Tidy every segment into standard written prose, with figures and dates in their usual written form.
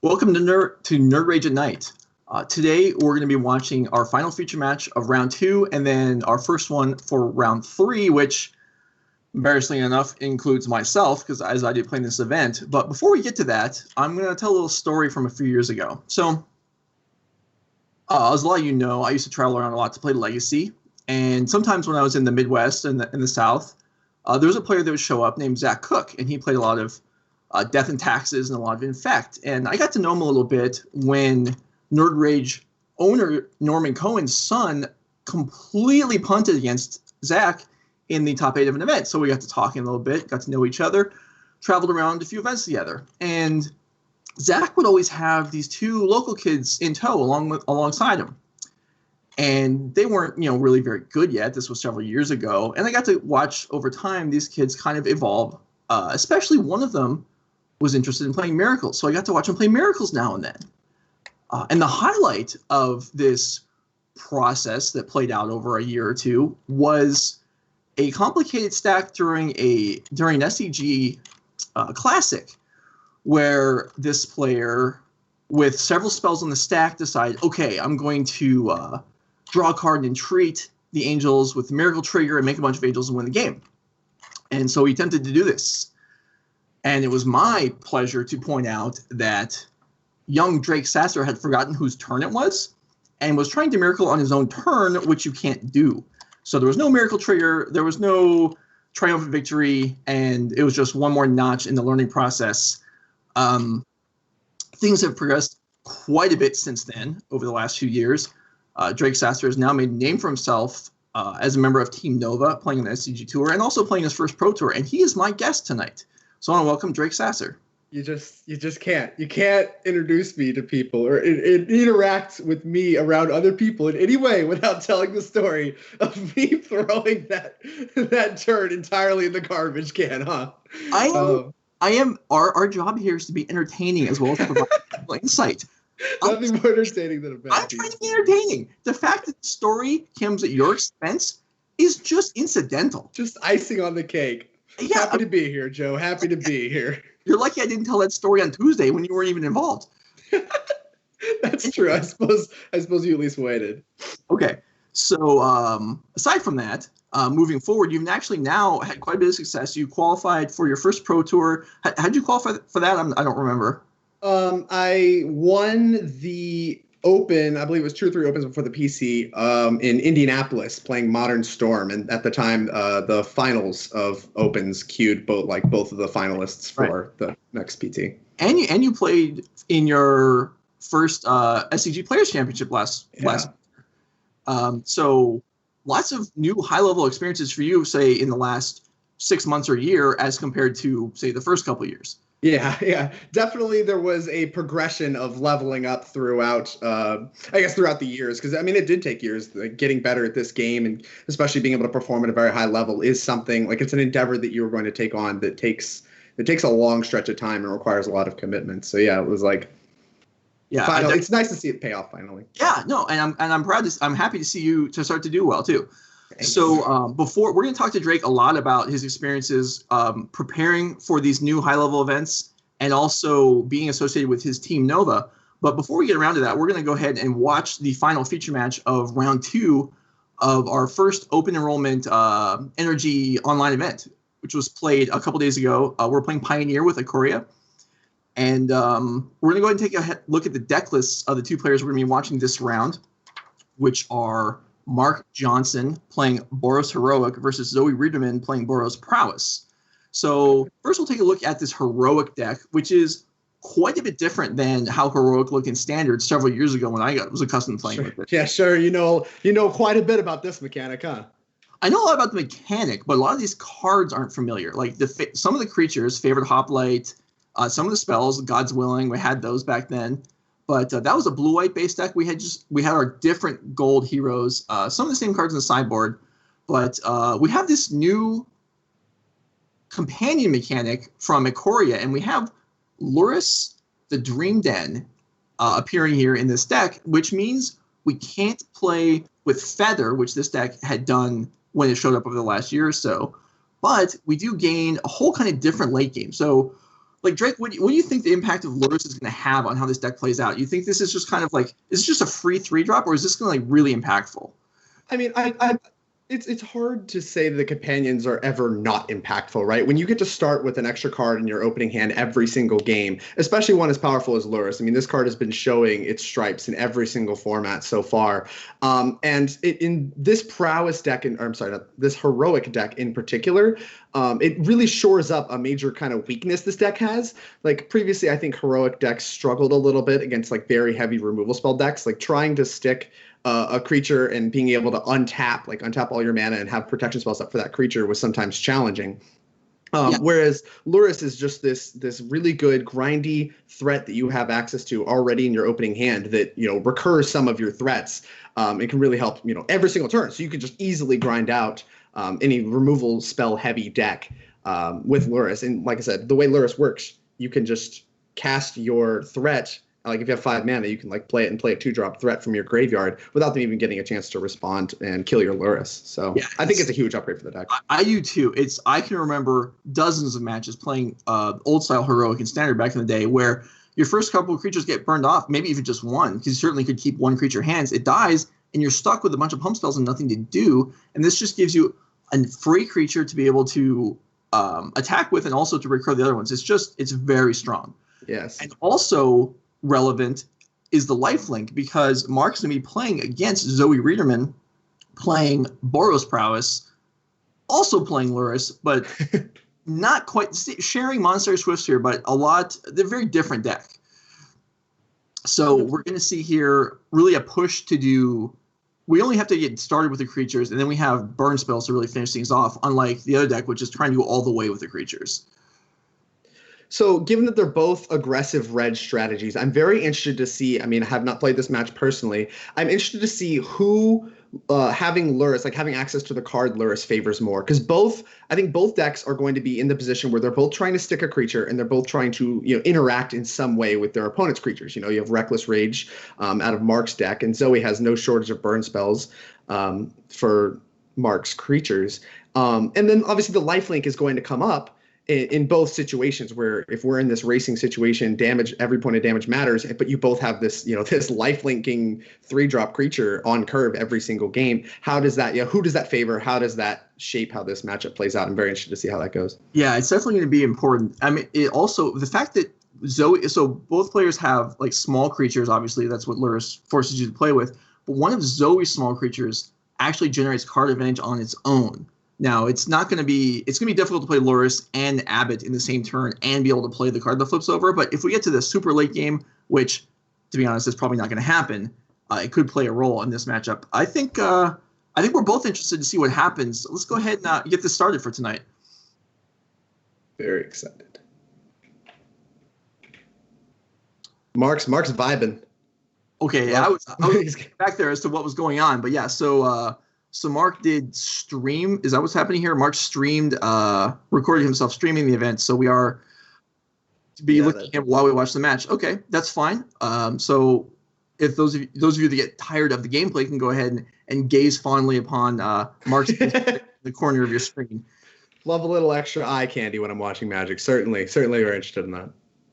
Welcome to Nerd Rage at Night. Today we're going to be watching our final feature match of round 2, and then our first one for round 3, which, embarrassingly enough, includes myself because as I did play this event. But before we get to that, I'm going to tell a little story from a few years ago. So, as a lot of you know, I used to travel around a lot to play Legacy, and sometimes when I was in the Midwest and in the South, there was a player that would show up named Zach Cook, and he played a lot of Death and Taxes and a lot of Infect. And I got to know him a little bit when Nerd Rage owner Norman Cohen's son completely punted against Zach in the top 8 of an event. So we got to talking a little bit, got to know each other, traveled around a few events together. And Zach would always have these 2 local kids in tow alongside him. And they weren't, really very good yet. This was several years ago. And I got to watch over time these kids kind of evolve. Especially one of them was interested in playing Miracles. So I got to watch him play Miracles now and then. And the highlight of this process that played out over a year or two was a complicated stack during an SEG Classic, where this player, with several spells on the stack, decided, okay, I'm going to draw a card and entreat the Angels with the Miracle Trigger and make a bunch of Angels and win the game. And so he attempted to do this. And it was my pleasure to point out that young Drake Sasser had forgotten whose turn it was and was trying to Miracle on his own turn, which you can't do. So there was no Miracle Trigger, there was no triumphant victory, and it was just one more notch in the learning process. Things have progressed quite a bit since then over the last few years. Drake Sasser has now made a name for himself as a member of Team Nova, playing on the SCG Tour, and also playing his first Pro Tour, and he is my guest tonight. So I want to welcome Drake Sasser. You just can't. You can't introduce me to people or interact with me around other people in any way without telling the story of me throwing that turn entirely in the garbage can, huh? I am. Our job here is to be entertaining as well as provide insight. Nothing more entertaining than a bad I'm trying to be entertaining. The fact that the story comes at your expense is just incidental. Just icing on the cake. Yeah, happy to be here, Joe. Happy to be here. You're lucky I didn't tell that story on Tuesday when you weren't even involved. That's true. I suppose you at least waited. Okay. So aside from that, moving forward, you've actually now had quite a bit of success. You qualified for your first Pro Tour. How did you qualify for that? I don't remember. I won the Open, I believe it was 2 or 3 Opens before the PC, in Indianapolis playing Modern Storm. And at the time, the finals of Opens queued both of the finalists for the next PT. And you played in your first SCG Players Championship last year. So lots of new high-level experiences for you, say, in the last 6 months or a year as compared to, say, the first couple of years. Yeah. Definitely there was a progression of leveling up throughout the years. Because, it did take years. Getting better at this game and especially being able to perform at a very high level is something, it's an endeavor that you're going to take on that takes a long stretch of time and requires a lot of commitment. So, yeah, it was finally, it's nice to see it pay off finally. Yeah, no, and I'm happy to see you to start to do well, too. Thanks. So before we're going to talk to Drake a lot about his experiences preparing for these new high-level events and also being associated with his Team Nova. But before we get around to that, we're going to go ahead and watch the final feature match of round 2 of our first open enrollment NRG online event, which was played a couple days ago. We're playing Pioneer with Ikoria. And we're going to go ahead and take a look at the deck lists of the 2 players we're going to be watching this round, which are Mark Johnson playing Boros Heroic versus Zoe Riederman playing Boros Prowess. So first we'll take a look at this Heroic deck, which is quite a bit different than how Heroic looked in Standard several years ago when I was accustomed to playing with it. Yeah, sure. You know quite a bit about this mechanic, huh? I know a lot about the mechanic, but a lot of these cards aren't familiar. Like some of the creatures, Favored Hoplite, some of the spells, God's Willing, we had those back then. But that was a blue-white base deck. We had our different gold heroes, some of the same cards in the sideboard, but we have this new companion mechanic from Ikoria, and we have Luris, the Dream Den, appearing here in this deck, which means we can't play with Feather, which this deck had done when it showed up over the last year or so. But we do gain a whole kind of different late game. So like Drake, what do you think the impact of Lotus is going to have on how this deck plays out? You think this is just kind of like, is it just a free 3-drop, or is this going to like really impactful? I mean, it's hard to say that the companions are ever not impactful, right? When you get to start with an extra card in your opening hand every single game, especially one as powerful as Lotus. I mean, this card has been showing its stripes in every single format so far. And in this Prowess deck, this Heroic deck in particular, it really shores up a major kind of weakness this deck has. Like previously, I think Heroic decks struggled a little bit against like very heavy removal spell decks, like trying to stick a creature and being able to untap all your mana and have protection spells up for that creature was sometimes challenging. Whereas Lotus is just this really good grindy threat that you have access to already in your opening hand that, recurs some of your threats. It can really help, every single turn. So you can just easily grind out any removal spell heavy deck with Lotus. And like I said, the way Lotus works, you can just cast your threat. Like if you have 5 mana, you can like play it and play a 2-drop threat from your graveyard without them even getting a chance to respond and kill your Lurrus. So yeah, I think it's a huge upgrade for the deck. I do too. I can remember dozens of matches playing old style Heroic and Standard back in the day where your first couple of creatures get burned off, maybe even just one, because you certainly could keep one creature hands. It dies, and you're stuck with a bunch of pump spells and nothing to do. And this just gives you a free creature to be able to attack with and also to recur the other ones. It's very strong. Yes. And also relevant is the lifelink, because Mark's going to be playing against Zoe Riederman, playing Boros Prowess, also playing Lurrus, but not quite sharing Monster Swifts here, but they're very different deck. So we're going to see here really a push to do, we only have to get started with the creatures, and then we have burn spells to really finish things off, unlike the other deck, which is trying to go all the way with the creatures. So given that they're both aggressive red strategies, I'm very interested to see, I have not played this match personally, I'm interested to see who having Lurrus, like having access to the card Lurrus favors more. Because I think both decks are going to be in the position where they're both trying to stick a creature and they're both trying to interact in some way with their opponent's creatures. You have Reckless Rage out of Mark's deck, and Zoe has no shortage of burn spells for Mark's creatures. And then obviously the lifelink is going to come up in both situations, where if we're in this racing situation, every point of damage matters, but you both have this, this life-linking 3-drop creature on curve every single game. How does that, who does that favor? How does that shape how this matchup plays out? I'm very interested to see how that goes. Yeah, it's definitely going to be important. It also, the fact that so both players have like small creatures, obviously that's what Lurrus forces you to play with, but one of Zoe's small creatures actually generates card advantage on its own. Now, it's going to be difficult to play Lurrus and Abbott in the same turn and be able to play the card that flips over. But if we get to the super late game, which, to be honest, is probably not going to happen, it could play a role in this matchup. I think we're both interested to see what happens. Let's go ahead and get this started for tonight. Very excited. Mark's vibing. Okay, I was back there as to what was going on, but yeah, So Mark did stream. Is that what's happening here? Mark streamed, recorded himself streaming the event. So we are to be looking at while we watch the match. Okay, that's fine. So if those of you that get tired of the gameplay can go ahead and gaze fondly upon Mark's in the corner of your screen. Love a little extra eye candy when I'm watching Magic. Certainly we're interested in that.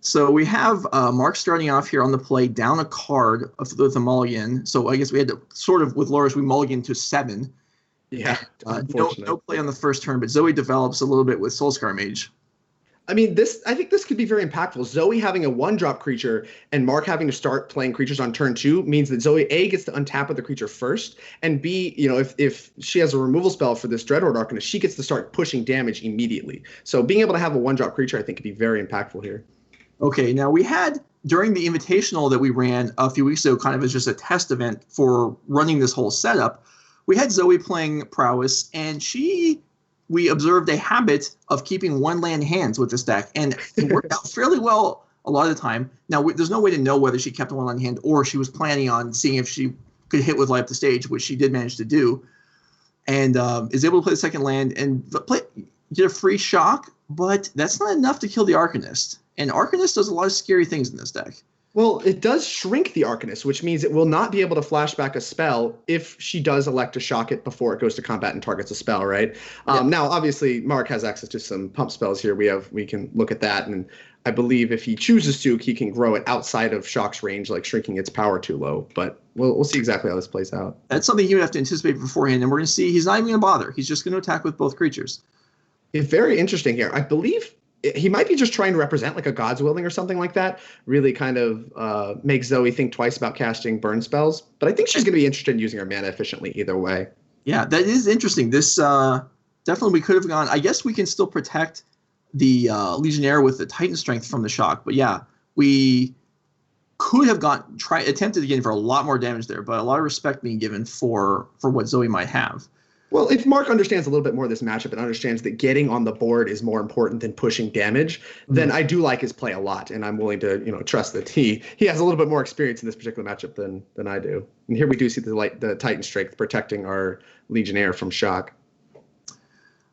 So we have Mark starting off here on the play down a card with a mulligan. So I guess we had to sort of, with Lurrus, we mulligan to 7. Yeah, no play on the first turn, but Zoe develops a little bit with Soulscar Mage. I think this could be very impactful. Zoe having a 1-drop creature and Mark having to start playing creatures on turn 2 means that Zoe A gets to untap with the creature first, and B, if she has a removal spell for this Dreadhorde Arcanist, she gets to start pushing damage immediately. So being able to have a 1-drop creature, I think, could be very impactful here. Okay, now we had, during the Invitational that we ran a few weeks ago, kind of as just a test event for running this whole setup, we had Zoe playing Prowess, and we observed a habit of keeping 1-land hands with this deck, and it worked out fairly well a lot of the time. Now, there's no way to know whether she kept a 1-land hand or she was planning on seeing if she could hit with Light Up the Stage, which she did manage to do, and is able to play the second land and get a free shock, but that's not enough to kill the Arcanist. And Arcanist does a lot of scary things in this deck. Well, it does shrink the Arcanist, which means it will not be able to flash back a spell if she does elect to shock it before it goes to combat and targets a spell, right? Yeah. Now, obviously, Mark has access to some pump spells here. We can look at that, and I believe if he chooses to, he can grow it outside of Shock's range, like shrinking its power too low. But we'll see exactly how this plays out. That's something you would have to anticipate beforehand, and we're going to see he's not even going to bother. He's just going to attack with both creatures. It's very interesting here. I believe he might be just trying to represent like a God's Willing or something like that. Really kind of make Zoe think twice about casting burn spells. But I think she's going to be interested in using her mana efficiently either way. Yeah, that is interesting. This definitely we could have gone. I guess we can still protect the Legionnaire with the Titan Strength from the shock. But yeah, we could have attempted to get in for a lot more damage there. But a lot of respect being given for what Zoe might have. Well, if Mark understands a little bit more of this matchup and understands that getting on the board is more important than pushing damage, then I do like his play a lot, and I'm willing to trust that he has a little bit more experience in this particular matchup than I do. And here we do see the Titan Strength protecting our Legionnaire from shock.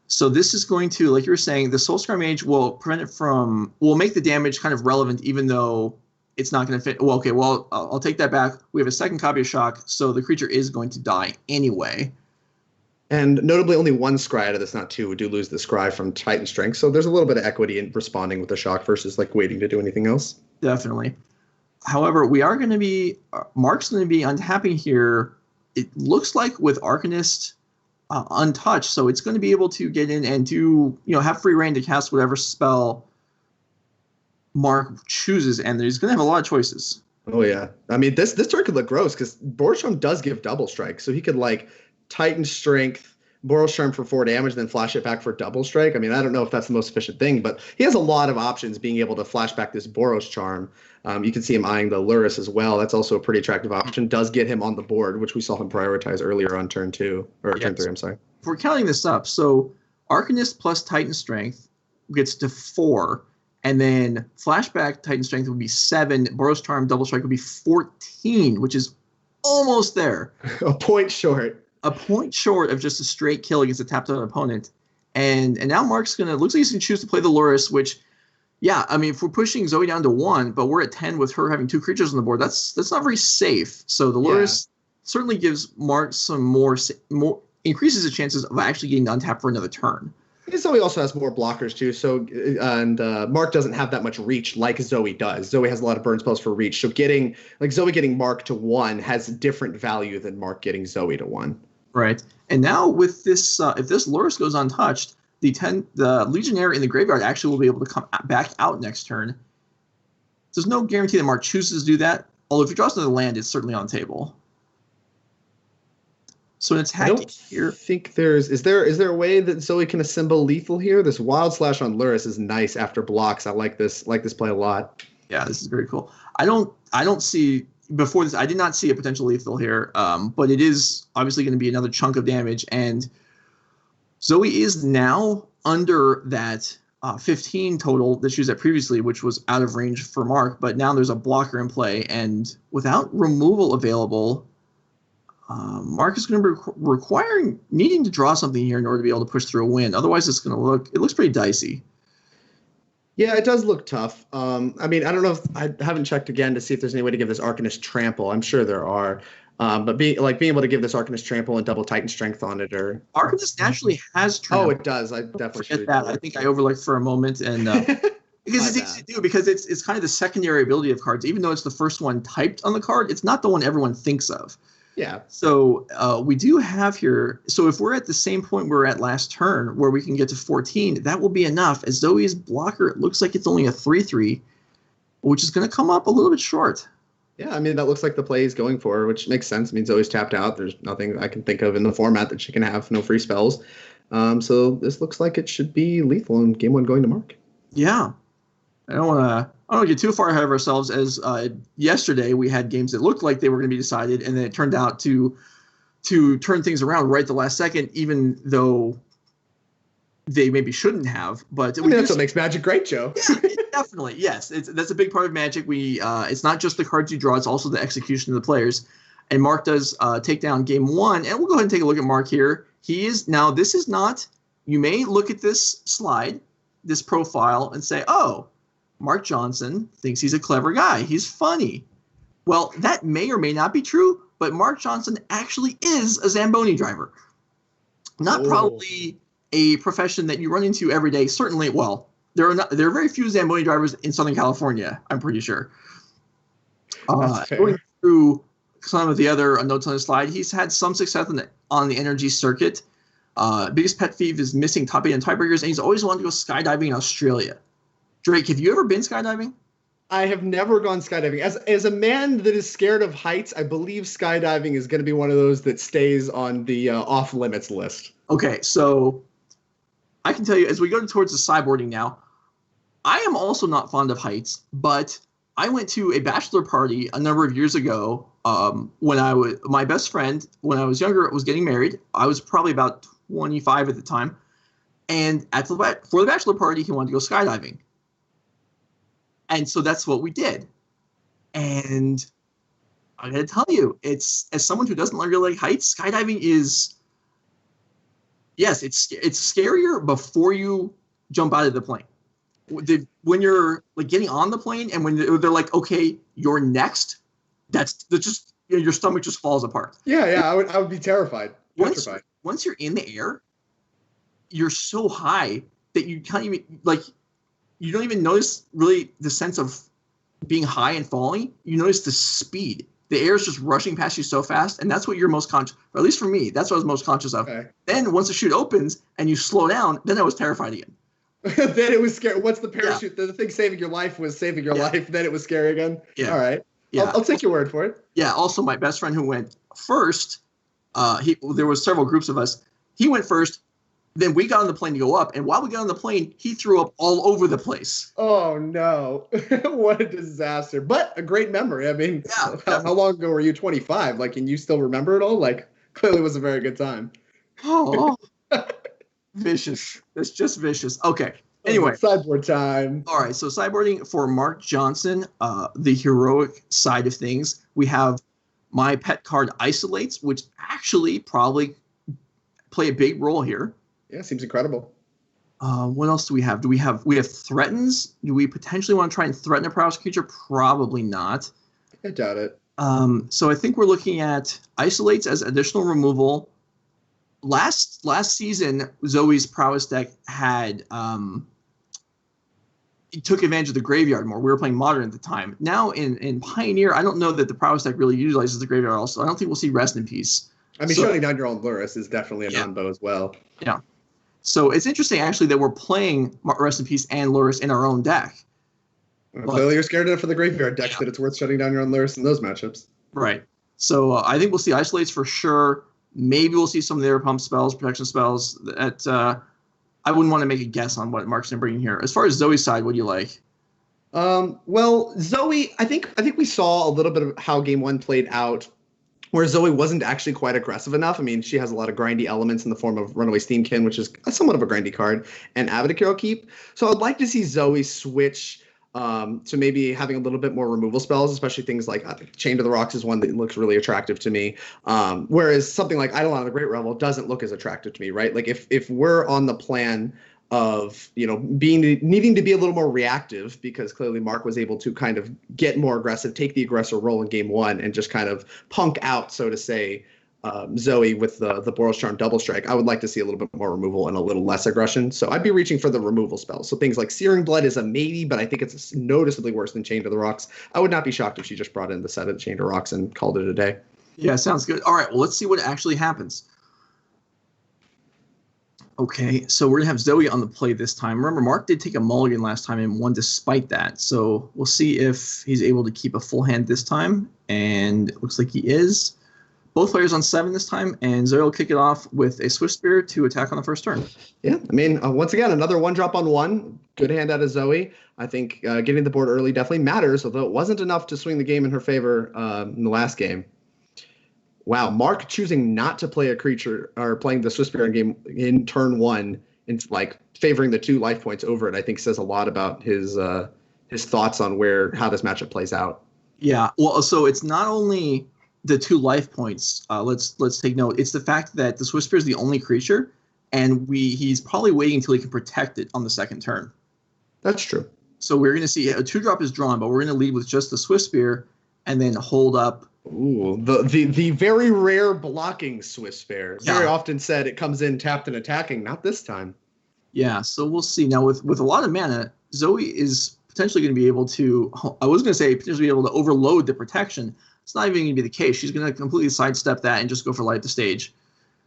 So this is going to, like you were saying, the Soulscar Mage will prevent it will make the damage kind of relevant, even though it's not going to fit. Well, okay, well, I'll take that back. We have a second copy of shock, so the creature is going to die anyway. And notably, only one scry out of this, not two. We do lose the scry from Titan Strength. So there's a little bit of equity in responding with the shock versus like waiting to do anything else. Definitely. However, we are going to be, Mark's going to be untapping here. It looks like with Arcanist untouched. So it's going to be able to get in and do, have free reign to cast whatever spell Mark chooses. And he's going to have a lot of choices. Oh, yeah. I mean, this turn could look gross because Boros does give double strike. So he could like Titan Strength, Boros Charm for 4 damage, then flash it back for double strike. I mean, I don't know if that's the most efficient thing, but he has a lot of options being able to flash back this Boros Charm. You can see him eyeing the Lurrus as well. That's also a pretty attractive option. Does get him on the board, which we saw him prioritize earlier on turn 2, or turn 3, I'm sorry. If we're counting this up, so Arcanist plus Titan Strength gets to 4, and then Flashback Titan Strength would be 7, Boros Charm double strike would be 14, which is almost there. A point short. A point short of just a straight kill against a tapped out opponent. And now Mark's looks like he's going to choose to play the Lurrus, which, yeah, I mean, if we're pushing Zoe down to 1, but we're at 10 with her having 2 creatures on the board, that's not very safe. So the Lurrus certainly gives Mark some more increases the chances of actually getting untapped for another turn. Zoe also has more blockers too, so Mark doesn't have that much reach like Zoe does. Zoe has a lot of burn spells for reach, so Zoe getting Mark to 1 has different value than Mark getting Zoe to 1. Right, and now with this, if this Lurrus goes untouched, the Legionnaire in the graveyard actually will be able to come back out next turn. There's no guarantee that Mark chooses to do that, although if he draws another land, it's certainly on the table. So an attack here. I think is there a way that Zoe can assemble lethal here? This Wild Slash on Lurrus is nice after blocks. I like this play a lot. Yeah, this is very cool. I don't see before this. I did not see a potential lethal here, but it is obviously going to be another chunk of damage. And Zoe is now under that 15 total that she was at previously, which was out of range for Mark. But now there's a blocker in play, and without removal available, Mark is going to be needing to draw something here in order to be able to push through a win. Otherwise, it looks pretty dicey. Yeah, it does look tough. I mean, I don't know if I haven't checked again to see if there's any way to give this Arcanist Trample. I'm sure there are. But being able to give this Arcanist Trample and double Titan Strength on it, or Arcanist naturally has Trample. Oh, it does. I definitely forget that. I think I overlooked for a moment, and because it's easy to do because it's kind of the secondary ability of cards. Even though it's the first one typed on the card, it's not the one everyone thinks of. Yeah. So we do have here. So if we're at the same point we were at last turn, where we can get to 14, that will be enough. As Zoe's blocker, it looks like it's only a 3/3, which is going to come up a little bit short. Yeah, I mean, that looks like the play he's going for, which makes sense. I mean, Zoe's tapped out. There's nothing I can think of in the format that she can have, no free spells. So this looks like it should be lethal in game 1 going to Mark. Yeah. I don't want to get too far ahead of ourselves, as yesterday we had games that looked like they were going to be decided, and then it turned out to turn things around right the last second, even though they maybe shouldn't have. But I mean, that's what makes Magic great, Joe. Yeah, definitely, yes. That's a big part of Magic. It's not just the cards you draw; it's also the execution of the players. And Mark does take down game 1, and we'll go ahead and take a look at Mark here. He is now. This is not. You may look at this slide, this profile, and say, "Oh, Mark Johnson thinks he's a clever guy. He's funny." Well, that may or may not be true, but Mark Johnson actually is a Zamboni driver. Not probably a profession that you run into every day. Certainly, well, there are very few Zamboni drivers in Southern California, I'm pretty sure. Going through some of the other notes on the slide, he's had some success on the NRG circuit. Biggest pet peeve is missing top 8 and tiebreakers, and he's always wanted to go skydiving in Australia. Drake, have you ever been skydiving? I have never gone skydiving. As a man that is scared of heights, I believe skydiving is going to be one of those that stays on the off-limits list. Okay, so I can tell you, as we go towards the sideboarding now, I am also not fond of heights, but I went to a bachelor party a number of years ago when my best friend, when I was younger, was getting married. I was probably about 25 at the time. And for the bachelor party, he wanted to go skydiving. And so that's what we did. And I got to tell you, as someone who doesn't really like heights, skydiving is, yes, it's scarier before you jump out of the plane. When you're like getting on the plane and when they're like, okay, you're next, that's just, your stomach just falls apart. Yeah, I would be terrified. Once you're in the air, you're so high that you can't even, like, you don't even notice really the sense of being high and falling. You notice the speed. The air is just rushing past you so fast, and that's what you're most conscious, or at least for me, that's what I was most conscious of. Okay. Then once the chute opens and you slow down, then I was terrified again. Then it was scary. Once the parachute, the thing saving your life was saving your life, then it was scary again? Yeah. All right. Yeah. I'll take your word for it. Yeah, also my best friend who went first, there was several groups of us. He went first. Then we got on the plane to go up, and while we got on the plane, he threw up all over the place. Oh, no. What a disaster. But a great memory. I mean, how long ago were you? 25? Like, and you still remember it all? Like, clearly it was a very good time. Oh, vicious. It's just vicious. Okay. Anyway. Sideboard time. All right, so sideboarding for Mark Johnson, the heroic side of things. We have my pet card Isolates, which actually probably play a big role here. Yeah, seems incredible. What else do we have? We have Threatens. Do we potentially want to try and threaten a Prowess creature? Probably not. I doubt it. So I think we're looking at Isolates as additional removal. Last season, Zoe's Prowess deck had it took advantage of the graveyard more. We were playing Modern at the time. Now in Pioneer, I don't know that the Prowess deck really utilizes the graveyard also. I don't think we'll see Rest in Peace. I mean, shutting down your own Lotus is definitely a non-bow as well. Yeah. So it's interesting, actually, that we're playing Rest in Peace and Lotus in our own deck. Clearly you're scared enough for the graveyard decks that it's worth shutting down your own Lotus in those matchups. Right. So I think we'll see Isolates for sure. Maybe we'll see some of their pump spells, protection spells. That I wouldn't want to make a guess on what Mark's going to bring here. As far as Zoe's side, what do you like? Well, Zoe, I think we saw a little bit of how Game 1 played out, where Zoe wasn't actually quite aggressive enough. I mean, she has a lot of grindy elements in the form of Runaway Steamkin, which is somewhat of a grindy card, and Avid Hero Keep. So I'd like to see Zoe switch to maybe having a little bit more removal spells, especially things like Chain to the Rocks is one that looks really attractive to me. Whereas something like Eidolon of the Great Revel doesn't look as attractive to me, right? Like if we're on the plan of, needing to be a little more reactive, because clearly Mark was able to kind of get more aggressive, take the aggressor role in Game 1 and just kind of punk out, so to say, Zoe with the Boros Charm Double Strike. I would like to see a little bit more removal and a little less aggression. So I'd be reaching for the removal spells. So things like Searing Blood is a maybe, but I think it's noticeably worse than Chain to the Rocks. I would not be shocked if she just brought in the set of Chain to Rocks and called it a day. Yeah, sounds good. All right, well, let's see what actually happens. Okay, so we're going to have Zoe on the play this time. Remember, Mark did take a mulligan last time and won despite that. So we'll see if he's able to keep a full hand this time. And it looks like he is. Both players on 7 this time, and Zoe will kick it off with a Swift Spear to attack on the first turn. Yeah, I mean, once again, another 1-drop on 1. Good hand out of Zoe. I think getting the board early definitely matters, although it wasn't enough to swing the game in her favor in the last game. Wow, Mark choosing not to play a creature or playing the Swift Spear in turn 1 and like favoring the 2 life points over it, I think says a lot about his thoughts on how this matchup plays out. Yeah, well, so it's not only the 2 life points. Let's take note. It's the fact that the Swift Spear is the only creature, and he's probably waiting until he can protect it on the second turn. That's true. So we're going to see a 2-drop is drawn, but we're going to lead with just the Swift Spear and then hold up. Ooh, the very rare blocking Swift Spear. Very often said it comes in tapped and attacking. Not this time. Yeah, so we'll see. Now with a lot of mana, Zoe is potentially going to be able to, I was going to say potentially be able to overload the protection. It's not even going to be the case. She's going to completely sidestep that and just go for light the stage.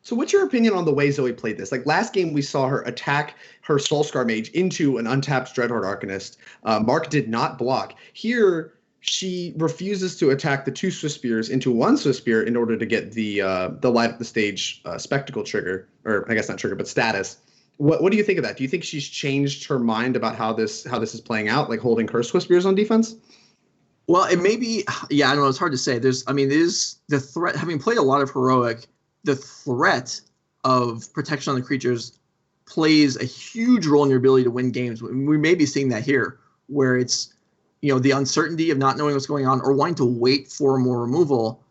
So what's your opinion on the way Zoe played this? Like last game, we saw her attack her Soulscar Mage into an untapped Dreadhorde Arcanist. Mark did not block. Here, she refuses to attack the 2 Swift Spears into 1 Swift Spear in order to get the light up the stage spectacle trigger, or I guess not trigger, but status. What do you think of that? Do you think she's changed her mind about how this is playing out, like holding her Swift Spears on defense? Well, it may be, yeah, I don't know. It's hard to say. It is the threat, having played a lot of Heroic, the threat of protection on the creatures plays a huge role in your ability to win games. We may be seeing that here, where it's, the uncertainty of not knowing what's going on or wanting to wait for more removal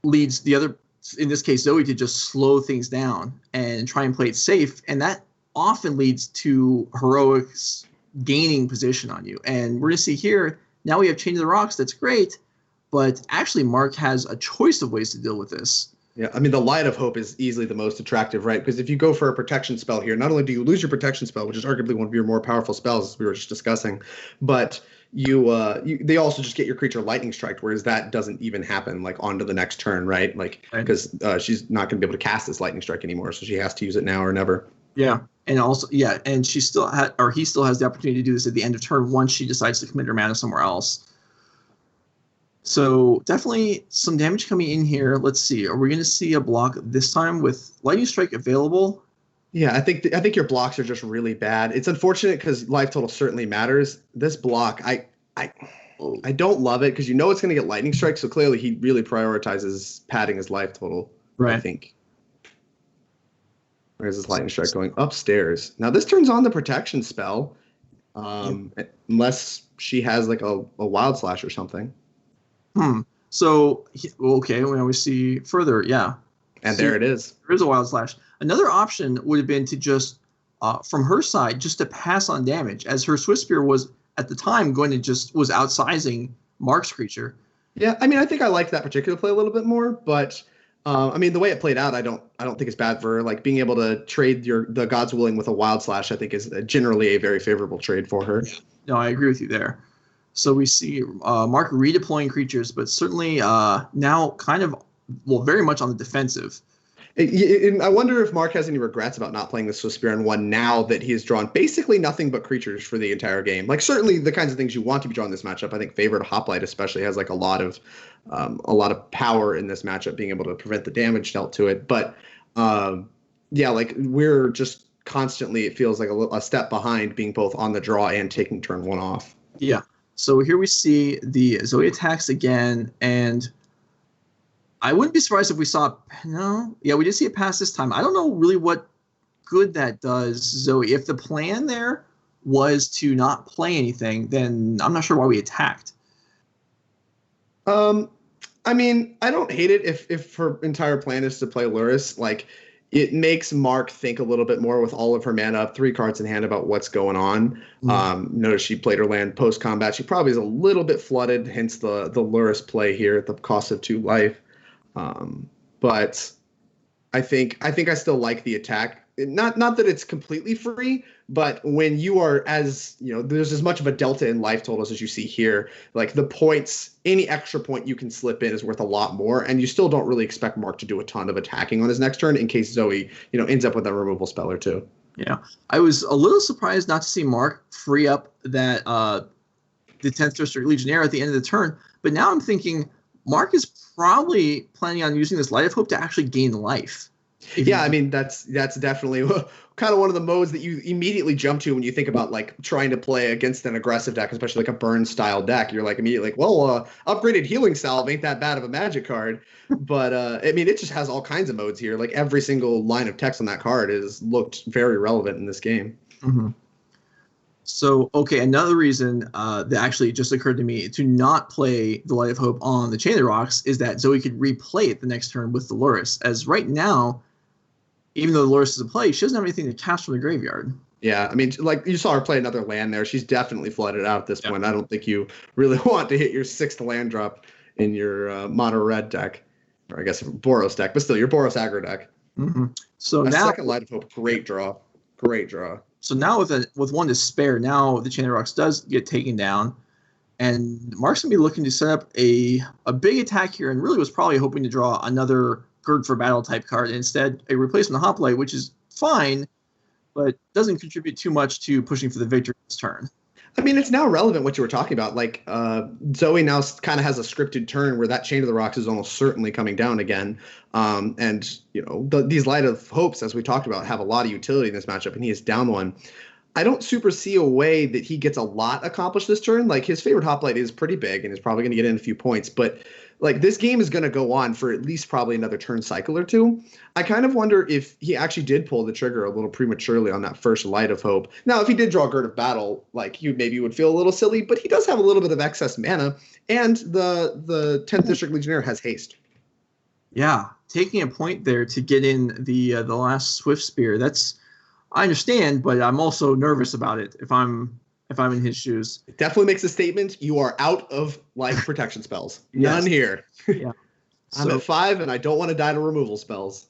leads the other, in this case, Zoe, to just slow things down and try and play it safe. And that often leads to Heroics gaining position on you. And we're going to see here, now we have Chain of the Rocks. That's great. But actually, Mark has a choice of ways to deal with this. Yeah, I mean, the Light of Hope is easily the most attractive, right? Because if you go for a protection spell here, not only do you lose your protection spell, which is arguably one of your more powerful spells, as we were just discussing, but they also just get your creature lightning striked, whereas that doesn't even happen like onto the next turn, right? Like because she's not going to be able to cast this lightning strike anymore, so she has to use it now or never. Yeah, and also and she still he still has the opportunity to do this at the end of turn once she decides to commit her mana somewhere else. So definitely some damage coming in here. Let's see. Are we going to see a block this time with Lightning Strike available? Yeah, I think your blocks are just really bad. It's unfortunate because life total certainly matters. This block, I don't love it because it's going to get Lightning Strike. So clearly he really prioritizes padding his life total. Right. I think. Where's this Lightning Strike going? Upstairs. Now this turns on the protection spell, unless she has like a Wild Slash or something. So, okay, we see further, yeah. And there it is. There is a Wild Slash. Another option would have been to just, from her side, just to pass on damage, as her Swift Spear was, at the time, was outsizing Mark's creature. Yeah, I mean, I think I liked that particular play a little bit more, but, I mean, the way it played out, I don't think it's bad for her. Like, being able to trade the God's Willing with a Wild Slash, I think is generally a very favorable trade for her. No, I agree with you there. So we see Mark redeploying creatures, but certainly now kind of, very much on the defensive. And I wonder if Mark has any regrets about not playing the Swift Spear in 1 now that he has drawn basically nothing but creatures for the entire game. Like certainly the kinds of things you want to be drawing in this matchup. I think Favorite Hoplite especially has like a lot of power in this matchup, being able to prevent the damage dealt to it. But like we're just constantly, it feels like a step behind, being both on the draw and taking turn 1 off. Yeah. So here we see the Zoe attacks again, and I wouldn't be surprised if we saw we did see it pass this time. I don't know really what good that does Zoe. If the plan there was to not play anything, then I'm not sure why we attacked. I mean, I don't hate it if her entire plan is to play Lurrus. Like, it makes Mark think a little bit more with all of her mana up, 3 cards in hand, about what's going on. Notice she played her land post-combat. She probably is a little bit flooded, hence the Lurrus play here at the cost of 2 life. But I think I still like the attack. Not that it's completely free, but when you are there's as much of a delta in life totals as you see here. Like the points, any extra point you can slip in is worth a lot more, and you still don't really expect Mark to do a ton of attacking on his next turn in case Zoe, ends up with a removal spell or 2. Yeah, I was a little surprised not to see Mark free up that the 10th District Legionnaire at the end of the turn, but now I'm thinking Mark is probably planning on using this Light of Hope to actually gain life. Yeah, I mean, that's definitely kind of one of the modes that you immediately jump to when you think about like trying to play against an aggressive deck, especially like a burn style deck. You're like immediately like, well, upgraded Healing Salve ain't that bad of a magic card. But I mean, it just has all kinds of modes here. Like every single line of text on that card is looked very relevant in this game. Mm-hmm. So, okay, another reason that actually just occurred to me to not play the Light of Hope on the Chain of the Rocks is that Zoe could replay it the next turn with the Lurrus. As right now, even though the Lurrus is in play, she doesn't have anything to cast from the graveyard. Yeah, I mean, like you saw her play another land there. She's definitely flooded out at this point. I don't think you really want to hit your 6th land drop in your mono red deck, or I guess Boros deck, but still your Boros aggro deck. Mm-hmm. So now, now, second Light of Hope, great draw. Great draw. So now with one to spare, now the Chain of Rocks does get taken down. And Mark's going to be looking to set up a big attack here, and really was probably hoping to draw another Gird for Battle type card. Instead, a replacement Hoplite, which is fine, but doesn't contribute too much to pushing for the victory this turn. I mean, it's now relevant what you were talking about. Like, Zoe now kind of has a scripted turn where that Chain of the Rocks is almost certainly coming down again. And, these Light of Hopes, as we talked about, have a lot of utility in this matchup, and he is down one. I don't super see a way that he gets a lot accomplished this turn. Like, his favorite Hoplite is pretty big and is probably going to get in a few points. But, like, this game is going to go on for at least probably another turn cycle or two. I kind of wonder if he actually did pull the trigger a little prematurely on that first Light of Hope. Now, if he did draw Gird of Battle, like, you maybe would feel a little silly, but he does have a little bit of excess mana, and the 10th District Legionnaire has haste. Yeah, taking a point there to get in the last Swift Spear, I understand, but I'm also nervous about it if I'm in his shoes. It definitely makes a statement. You are out of life protection spells. None here. Yeah. I'm at 5, and I don't want to die to removal spells.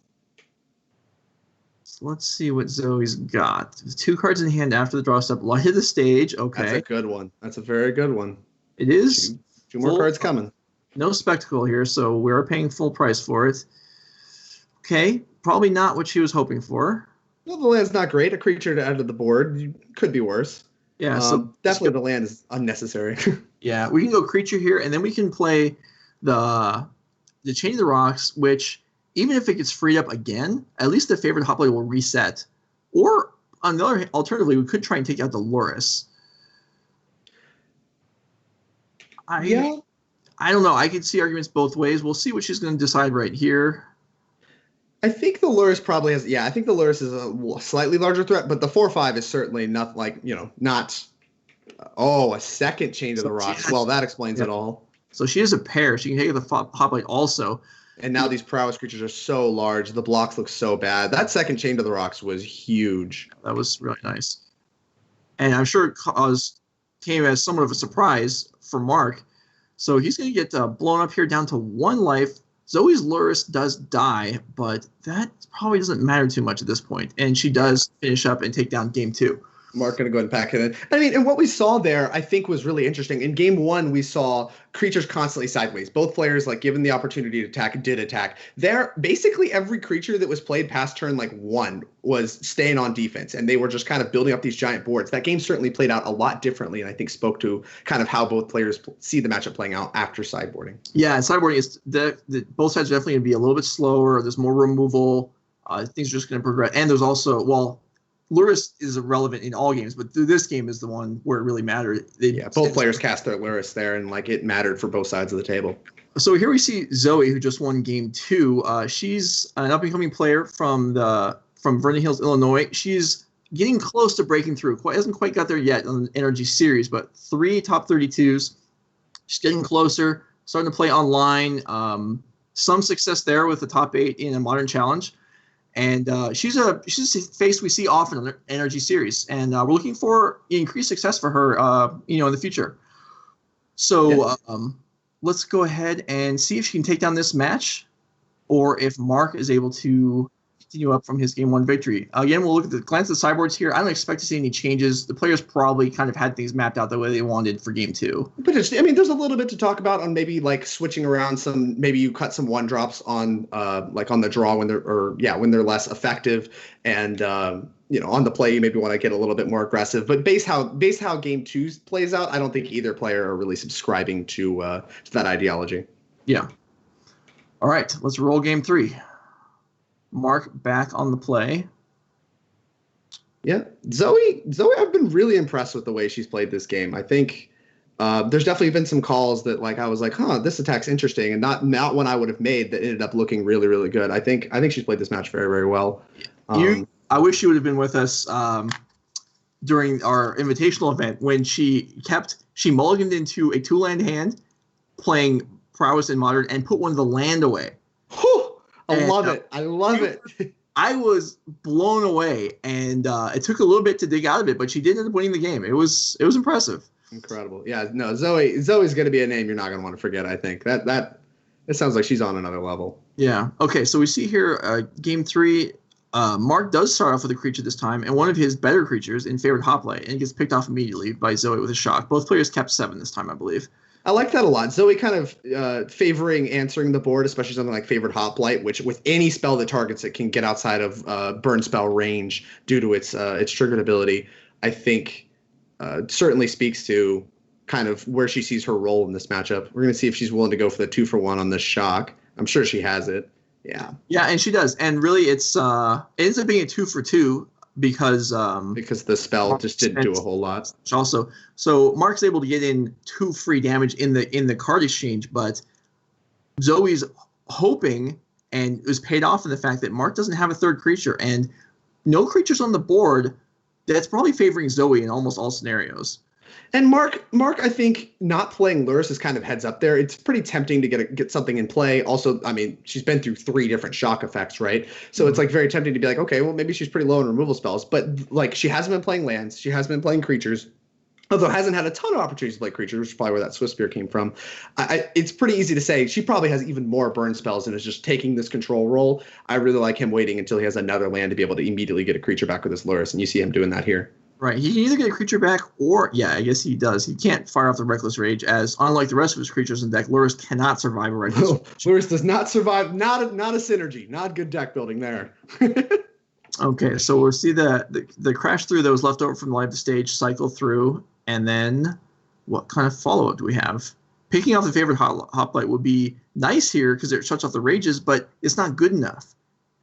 So let's see what Zoe's got. 2 cards in hand after the draw step. Light of the Stage. Okay. That's a good one. That's a very good one. It is. Two more cards coming. No spectacle here, so we're paying full price for it. Okay. Probably not what she was hoping for. Well, the land's not great. A creature to add to the board could be worse. Yeah, so definitely the land is unnecessary. Yeah, we can go creature here, and then we can play the Chain of the Rocks, which even if it gets freed up again, at least the favorite Hoplite will reset. Or alternatively, we could try and take out the Lotus. I don't know. I could see arguments both ways. We'll see what she's going to decide right here. I think the Lotus probably has. Yeah, I think the Lotus is a slightly larger threat, but the 4/5 is certainly not not. A second Chain to the Rocks. Well, that explains it all. So she has a pair. She can take the Hoplite also. And now these Prowess creatures are so large. The blocks look so bad. That second Chain to the Rocks was huge. That was really nice. And I'm sure it came as somewhat of a surprise for Mark. So he's going to get blown up here down to 1 life. Zoe's Luris does die, but that probably doesn't matter too much at this point. And she does finish up and take down game 2. Mark going to go ahead and pack it in. I mean, and what we saw there, I think, was really interesting. In game 1, we saw creatures constantly sideways. Both players, given the opportunity to attack, did attack. There, basically every creature that was played past turn 1 was staying on defense, and they were just kind of building up these giant boards. That game certainly played out a lot differently, and I think spoke to kind of how both players see the matchup playing out after sideboarding. Yeah, and sideboarding is both sides are definitely going to be a little bit slower. There's more removal. Things are just going to progress, and there's also Luris is irrelevant in all games, but this game is the one where it really mattered. Both players cast their Luris there, and it mattered for both sides of the table. So here we see Zoe, who just won game 2. She's an up-and-coming player from Vernon Hills, Illinois. She's getting close to breaking through. Hasn't quite got there yet on the NRG series, but 3 top 32s. She's getting closer, starting to play online. Some success there with the top 8 in a Modern Challenge. And she's a face we see often on the NRG series, and we're looking for increased success for her, in the future. So let's go ahead and see if she can take down this match, or if Mark is able to continue up from his game 1 victory. Again, we'll look at the glance at the sideboards here. I don't expect to see any changes. The players probably kind of had things mapped out the way they wanted for game 2. But there's a little bit to talk about on maybe switching around some. Maybe you cut some 1-drops on on the draw when they're less effective, and on the play you maybe want to get a little bit more aggressive. But based how game 2 plays out, I don't think either player are really subscribing to that ideology. Yeah. All right, let's roll game 3. Mark back on the play. Yeah, Zoe, I've been really impressed with the way she's played this game. I think there's definitely been some calls that I was like, this attack's interesting, and not one I would have made that ended up looking really, really good. I think she's played this match very, very well. I wish you would have been with us during our invitational event when she mulliganed into a 2-land hand, playing Prowess in Modern, and put one of the land away. I love it. I love it. I was blown away, and it took a little bit to dig out of it, but she did end up winning the game. It was impressive. Incredible. Yeah, no, Zoe's going to be a name you're not going to want to forget, I think. It sounds like she's on another level. Yeah. Okay, so we see here game 3. Mark does start off with a creature this time, and one of his better creatures in favored Hoplite, and gets picked off immediately by Zoe with a shock. Both players kept 7 this time, I believe. I like that a lot. Zoe kind of favoring answering the board, especially something like Favored Hoplite, which with any spell that targets it can get outside of burn spell range due to its triggered ability. I think certainly speaks to kind of where she sees her role in this matchup. We're going to see if she's willing to go for the 2-for-1 on this shock. I'm sure she has it. Yeah. Yeah, and she does. And really, it ends up being a 2-for-2 because the spell just didn't do a whole lot. Also, so Mark's able to get in 2 free damage in the card exchange, but Zoe's hoping and was paid off in the fact that Mark doesn't have a third creature, and no creatures on the board. That's probably favoring Zoe in almost all scenarios. And Mark, I think not playing Lurrus is kind of heads up there. It's pretty tempting to get something in play. Also, I mean, she's been through 3 different shock effects, right? So it's like very tempting to be like, okay, well, maybe she's pretty low in removal spells. But like, she hasn't been playing lands. She hasn't been playing creatures. Although hasn't had a ton of opportunities to play creatures, which is probably where that Swift Spear came from. It's pretty easy to say she probably has even more burn spells and is just taking this control role. I really like him waiting until he has another land to be able to immediately get a creature back with his Lurrus, and you see him doing that here. Right. He can either get a creature back or, yeah, I guess he does. He can't fire off the Reckless Rage, as unlike the rest of his creatures in deck, Lurrus cannot survive a Reckless Rage. Lurrus does not survive. Not a synergy. Not good deck building there. Okay, so we'll see the crash through that was left over from the live to stage cycle through, and then what kind of follow-up do we have? Picking off the favorite Hoplite would be nice here because it shuts off the rages, but it's not good enough.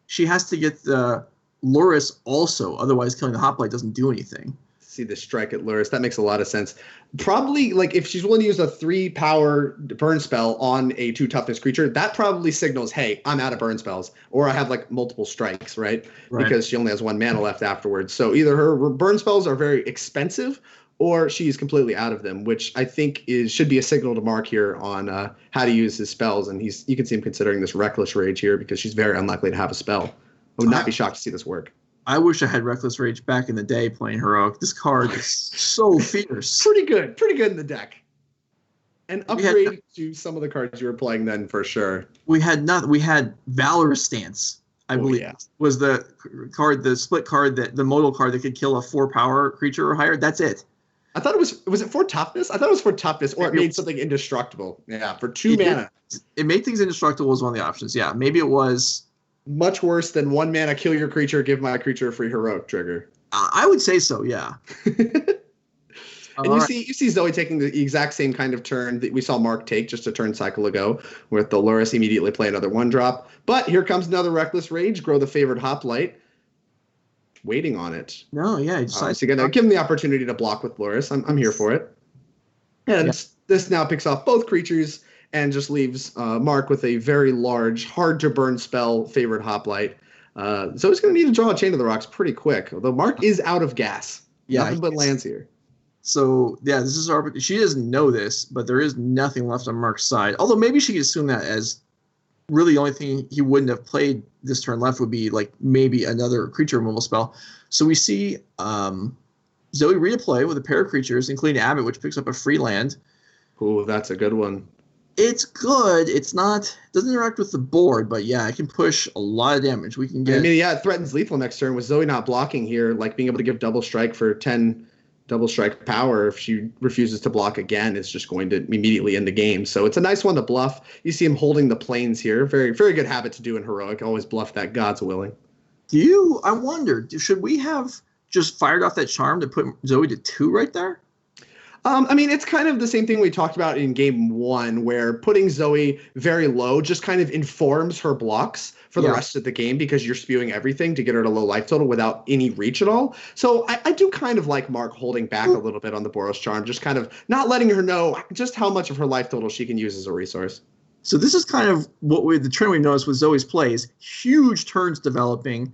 She has to get the Lurrus also, otherwise killing the Hoplite doesn't do anything. See the strike at Lurrus. That makes a lot of sense. Probably, like, if she's willing to use a 3-power burn spell on a 2-toughness creature, that probably signals, hey, I'm out of burn spells, or I have, like, multiple strikes, right? Because she only has 1 mana left afterwards. So either her burn spells are very expensive, or she's completely out of them, which I think should be a signal to Mark here on how to use his spells. And you can see him considering this Reckless Rage here because she's very unlikely to have a spell. I would not be shocked to see this work. I wish I had Reckless Rage back in the day playing Heroic. This card is so fierce. Pretty good in the deck. And upgrade to some of the cards you were playing then for sure. We had Valorous Stance, I believe, was the card, the split card, the modal card that could kill a 4-power creature or higher. That's it. I thought it was it for toughness? I thought it was for toughness, or it made something indestructible. Yeah, for 2 mana. It made things indestructible was one of the options. Yeah, maybe it was much worse than 1 mana, kill your creature, give my creature a free heroic trigger. I would say so, yeah. And you see Zoe taking the exact same kind of turn that we saw Mark take just a turn cycle ago, with the Lurrus immediately play another 1-drop. But here comes another Reckless Rage, grow the favored Hoplite. Waiting on it. No, yeah. So you're gonna give him the opportunity to block with Lurrus. I'm here for it. And this now picks off both creatures and just leaves Mark with a very large, hard to burn spell favored Hoplite. So he's gonna need to draw a Chain of the Rocks pretty quick. Although Mark is out of gas. Yeah, nothing but lands here. So yeah, this is she doesn't know this, but there is nothing left on Mark's side. Although maybe she could assume that as really the only thing he wouldn't have played this turn left would be like maybe another creature removal spell. So we see Zoe replay with a pair of creatures, including Abbott, which picks up a free land. Ooh, that's a good one. It's good. It's not doesn't interact with the board, but yeah, it can push a lot of damage. We can get. I mean, yeah, it threatens lethal next turn with Zoe not blocking here, like being able to give double strike for 10 double strike power. If she refuses to block again, it's just going to immediately end the game. So it's a nice one to bluff. You see him holding the planes here. Very, very good habit to do in Heroic. Always bluff that God's willing. I wonder, should we have just fired off that charm to put Zoe to 2 right there? I mean, it's kind of the same thing we talked about in game 1, where putting Zoe very low just kind of informs her blocks for the rest of the game because you're spewing everything to get her to low life total without any reach at all. So I do kind of like Mark holding back a little bit on the Boros charm, just kind of not letting her know just how much of her life total she can use as a resource. So this is kind of the trend we've noticed with Zoe's plays. Huge turns developing,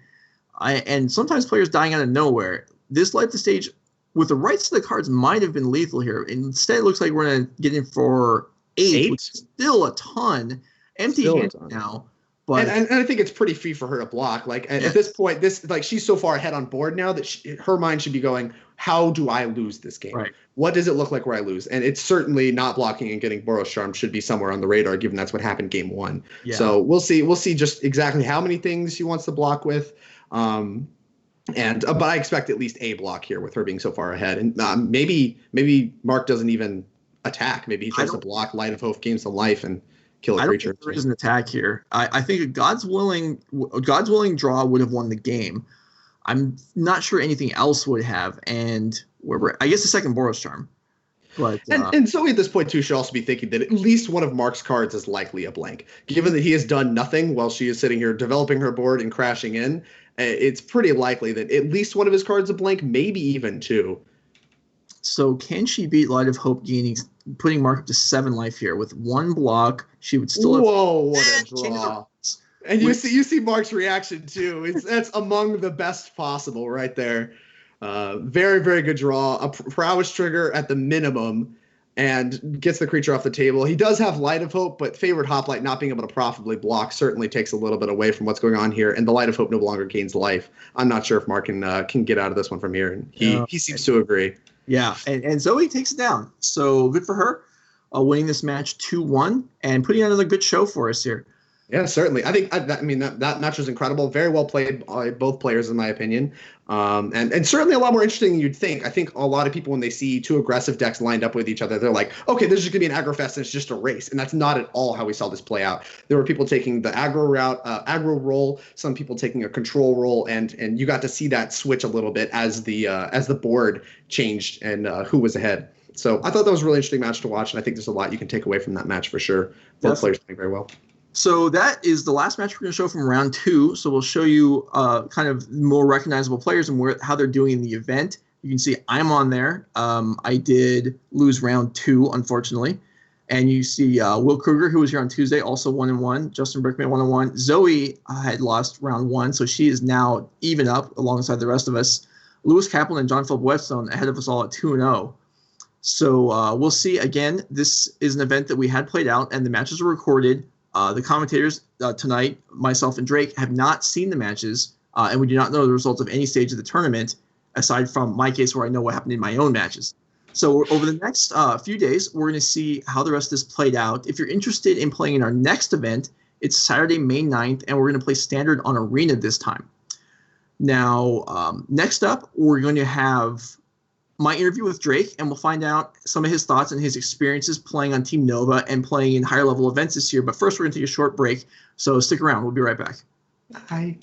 and sometimes players dying out of nowhere. This life to stage with the rights to the cards might have been lethal here. Instead, it looks like we're going to get in for 8, which is still a ton. Empty-handed now. But and I think it's pretty free for her to block. Like at this point, she's so far ahead on board now that her mind should be going, how do I lose this game? Right. What does it look like where I lose? And it's certainly not blocking and getting Boros Charm should be somewhere on the radar, given that's what happened game 1. Yeah. So we'll see just exactly how many things she wants to block with. But I expect at least a block here with her being so far ahead. And maybe Mark doesn't even attack. Maybe he tries to block, Light of Hope gains the life and kill a creature. I don't think there is an attack here. I think a God's willing draw would have won the game. I'm not sure anything else would have. And I guess the second Boros charm. But, and Zoe at this point, too, should also be thinking that at least one of Mark's cards is likely a blank. Given that he has done nothing while she is sitting here developing her board and crashing in, it's pretty likely that at least one of his cards is a blank, maybe even two. So can she beat Light of Hope, putting Mark up to 7 life here? With 1 block, she would still have... Whoa, what a draw. And you see Mark's reaction, too. That's among the best possible right there. Very, very good draw. A prowess trigger at the minimum and gets the creature off the table. He does have Light of Hope, but favored Hoplite not being able to profitably block certainly takes a little bit away from what's going on here. And the Light of Hope no longer gains life. I'm not sure if Mark can get out of this one from here. And he seems to agree. Yeah, and Zoe takes it down. So good for her, winning this match 2-1 and putting on another good show for us here. Yeah, certainly. I think that match was incredible. Very well played by both players, in my opinion, and certainly a lot more interesting than you'd think. I think a lot of people, when they see 2 aggressive decks lined up with each other, they're like, okay, this is just gonna be an aggro fest and it's just a race, and that's not at all how we saw this play out. There were people taking the aggro route, aggro role, some people taking a control role, and you got to see that switch a little bit as the board changed and who was ahead. So I thought that was a really interesting match to watch, and I think there's a lot you can take away from that match for sure. Both players playing very well. So that is the last match we're going to show from round 2. So we'll show you kind of more recognizable players and how they're doing in the event. You can see I'm on there. I did lose round 2, unfortunately. And you see Will Kruger, who was here on Tuesday, also 1-1. Justin Brickman, 1-1. Zoe had lost round 1, so she is now even up alongside the rest of us. Lewis Kaplan and John Philip Whetstone ahead of us all at 2-0. So we'll see. Again, this is an event that we had played out, and the matches were recorded. The commentators tonight, myself and Drake, have not seen the matches, and we do not know the results of any stage of the tournament, aside from my case where I know what happened in my own matches. So over the next few days, we're going to see how the rest of this played out. If you're interested in playing in our next event, it's Saturday, May 9th, and we're going to play Standard on Arena this time. Now, next up, we're going to have my interview with Drake, and we'll find out some of his thoughts and his experiences playing on Team Nova and playing in higher level events this year. But first, we're going to take a short break, so stick around. We'll be right back. Bye.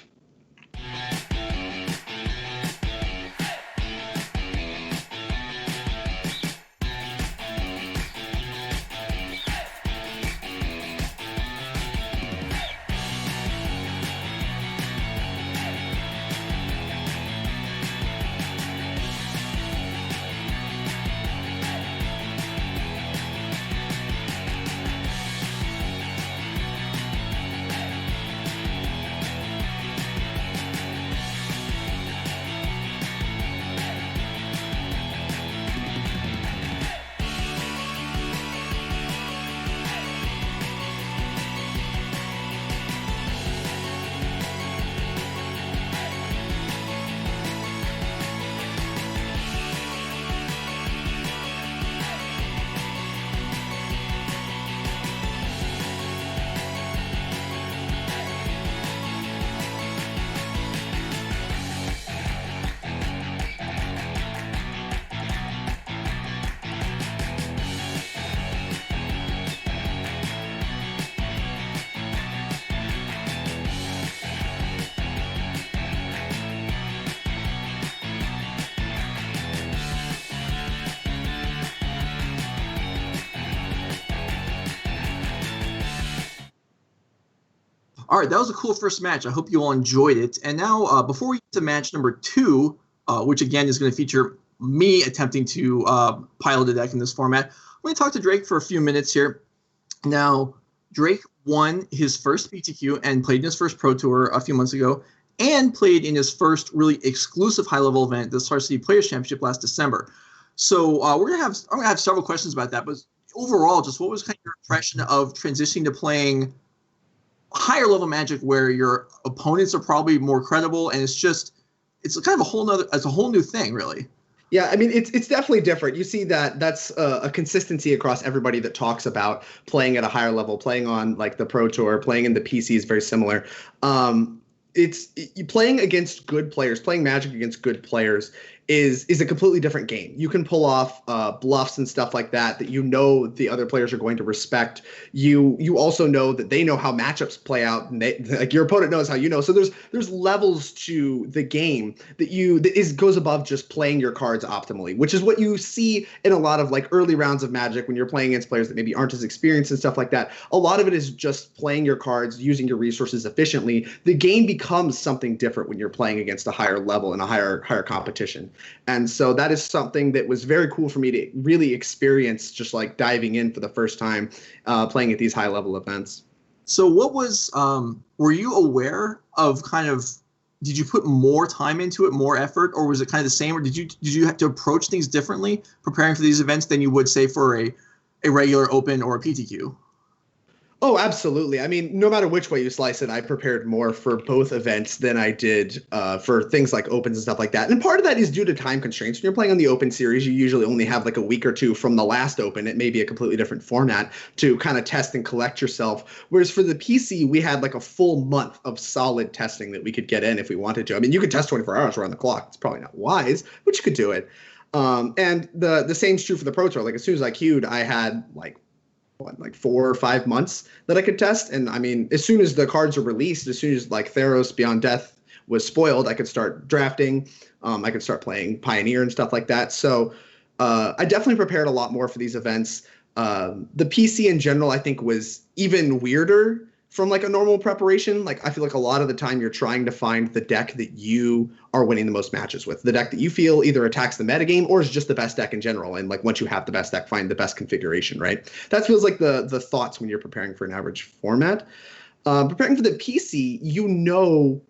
All right, that was a cool first match. I hope you all enjoyed it. And now, before we get to match number 2, which again is going to feature me attempting to pilot a deck in this format, I'm going to talk to Drake for a few minutes here. Now, Drake won his first PTQ and played in his first Pro Tour a few months ago, and played in his first really exclusive high-level event, the Star City Players Championship last December. So I'm going to have several questions about that. But overall, just what was kind of your impression of transitioning to playing higher level Magic, where your opponents are probably more credible, and it's kind of a whole new thing, really. Yeah, I mean, it's definitely different. You see that's a consistency across everybody that talks about playing at a higher level, playing on like the Pro Tour, playing in the PC is very similar. playing against good players, playing Magic against good players is a completely different game. You can pull off bluffs and stuff like that you know the other players are going to respect. You also know that they know how matchups play out, and like your opponent knows how you know. So there's levels to the game that goes above just playing your cards optimally, which is what you see in a lot of like early rounds of Magic when you're playing against players that maybe aren't as experienced and stuff like that. A lot of it is just playing your cards, using your resources efficiently. The game becomes something different when you're playing against a higher level and a higher competition. And so that is something that was very cool for me to really experience, just like diving in for the first time, playing at these high level events. So what was, were you aware of did you put more time into it, more effort, or was it kind of the same? Or did you have to approach things differently preparing for these events than you would say for a regular open or a PTQ? Oh, absolutely. I mean, no matter which way you slice it, I prepared more for both events than I did for things like opens and stuff like that. And part of that is due to time constraints. When you're playing on the open series, you usually only have like a week or two from the last open. It may be a completely different format to kind of test and collect yourself. Whereas for the PC, we had like a full month of solid testing that we could get in if we wanted to. I mean, you could test 24 hours around the clock. It's probably not wise, but you could do it. And the same is true for the Pro Tour. Like as soon as I queued, I had like 4 or 5 months that I could test. And I mean, as soon as the cards are released, as soon as like Theros Beyond Death was spoiled, I could start drafting. I could start playing Pioneer and stuff like that. So I definitely prepared a lot more for these events. The PC in general, I think, was even weirder from like a normal preparation. Like I feel like a lot of the time you're trying to find the deck that you are winning the most matches with, the deck that you feel either attacks the metagame or is just the best deck in general. And like once you have the best deck, find the best configuration, right? That feels like the thoughts when you're preparing for an average format. Preparing for the PC, you know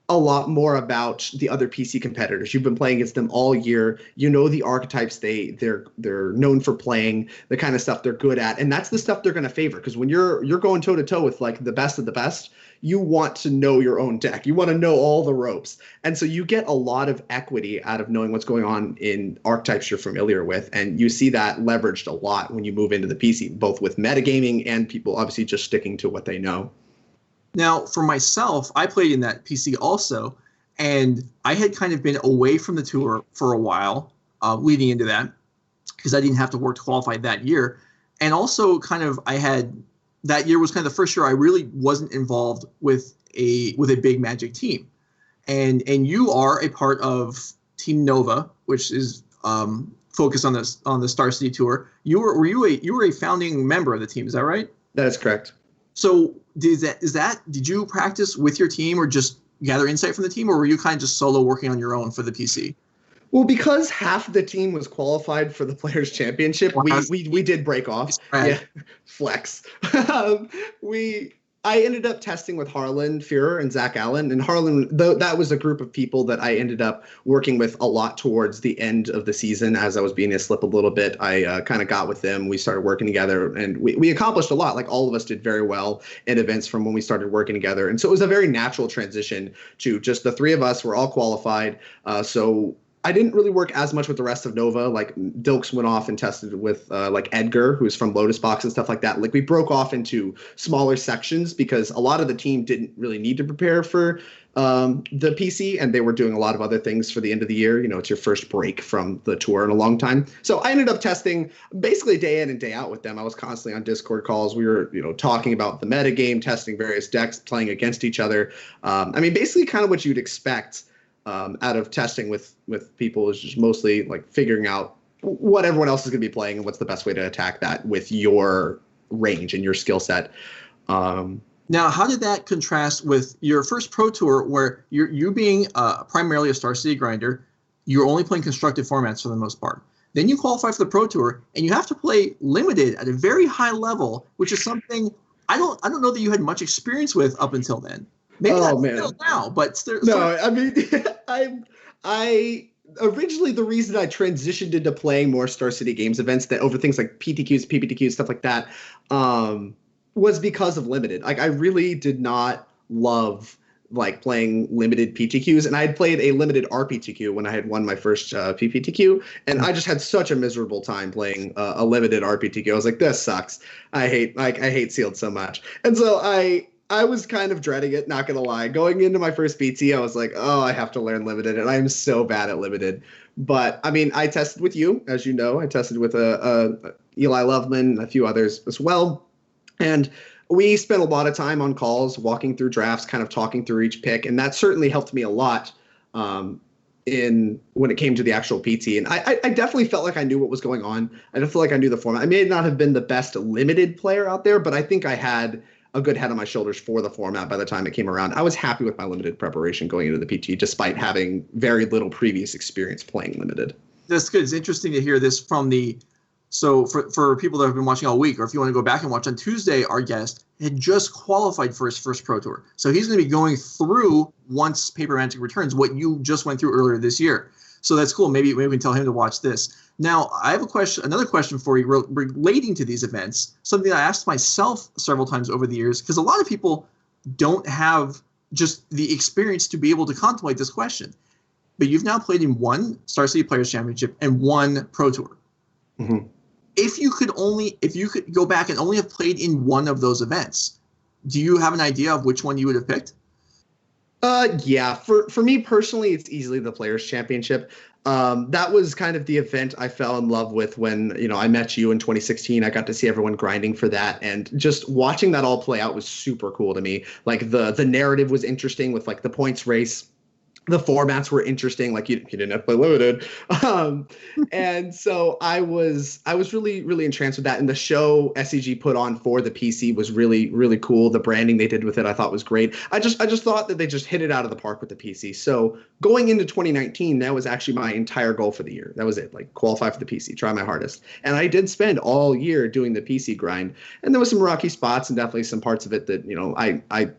a lot more about the other PC competitors. You've been playing against them all year. You know the archetypes they're known for playing, the kind of stuff they're good at, and that's the stuff they're going to favor. Because when you're going toe to toe with like the best of the best, you want to know your own deck. You want to know all the ropes, and so you get a lot of equity out of knowing what's going on in archetypes you're familiar with, and you see that leveraged a lot when you move into the PC, both with metagaming and people obviously just sticking to what they know. Now, for myself, I played in that PC also, and I had kind of been away from the tour for a while leading into that because I didn't have to work to qualify that year. And also that year was kind of the first year I really wasn't involved with a big Magic team. And you are a part of Team Nova, which is focused on the Star City Tour. You were a founding member of the team, is that right? That is correct. So did you practice with your team or just gather insight from the team, or were you kind of just solo working on your own for the PC? Well, because half the team was qualified for the Players' Championship, we did break off. Right. Yeah, flex. I ended up testing with Harlan Führer and Zach Allen. And Harlan, that was a group of people that I ended up working with a lot towards the end of the season. As I was beginning to slip a little bit, I kind of got with them. We started working together, and we accomplished a lot. Like all of us did very well in events from when we started working together. And so it was a very natural transition to just the three of us were all qualified. So I didn't really work as much with the rest of Nova. Like Dilks went off and tested with like Edgar, who's from Lotus Box and stuff like that. Like we broke off into smaller sections because a lot of the team didn't really need to prepare for the PC, and they were doing a lot of other things for the end of the year. You know, it's your first break from the tour in a long time. So I ended up testing basically day in and day out with them. I was constantly on Discord calls. We were, talking about the meta game, testing various decks, playing against each other. I mean, basically kind of what you'd expect out of testing with people is just mostly like figuring out what everyone else is going to be playing and what's the best way to attack that with your range and your skill set. Now, how did that contrast with your first Pro Tour where you being primarily a Star City grinder, you're only playing constructed formats for the most part. Then you qualify for the Pro Tour and you have to play limited at a very high level, which is something I don't know that you had much experience with up until then. Maybe that's still now, but I mean, I originally the reason I transitioned into playing more Star City Games events that over things like PTQs, PPTQs, stuff like that, was because of limited. Like I really did not love like playing limited PTQs, and I had played a limited RPTQ when I had won my first PPTQ, and I just had such a miserable time playing a limited RPTQ. I was like, this sucks. I hate sealed so much, and so I I was kind of dreading it, not gonna lie. Going into my first PT, I was like, oh, I have to learn limited, and I'm so bad at limited. But I mean, I tested with you, as you know. I tested with Eli Loveman, a few others as well, and we spent a lot of time on calls, walking through drafts, kind of talking through each pick, and that certainly helped me a lot in when it came to the actual PT. And I definitely felt like I knew what was going on. I don't feel like I knew the format. I may not have been the best limited player out there, but I think I had a good head on my shoulders for the format by the time it came around. I was happy with my limited preparation going into the PT, despite having very little previous experience playing limited. That's good. It's interesting to hear this from the. So for people that have been watching all week, or if you want to go back and watch on Tuesday, our guest had just qualified for his first Pro Tour. So he's going to be going through, once Paper Magic returns, what you just went through earlier this year. So that's cool. Maybe we can tell him to watch this. Now, I have another question for you relating to these events, something I asked myself several times over the years, because a lot of people don't have just the experience to be able to contemplate this question. But you've now played in one Star City Players Championship and one Pro Tour. Mm-hmm. If you could go back and only have played in one of those events, do you have an idea of which one you would have picked? Yeah, for me personally, it's easily the Players Championship. That was kind of the event I fell in love with when, I met you in 2016. I got to see everyone grinding for that, and just watching that all play out was super cool to me. Like the narrative was interesting with like the points race. The formats were interesting. Like you didn't have to play limited. And so I was really, really entranced with that. And the show SEG put on for the PC was really, really cool. The branding they did with it, I thought was great. I just thought that they just hit it out of the park with the PC. So going into 2019, that was actually my entire goal for the year. That was it. Like qualify for the PC, try my hardest. And I did spend all year doing the PC grind. And there was some rocky spots and definitely some parts of it that, I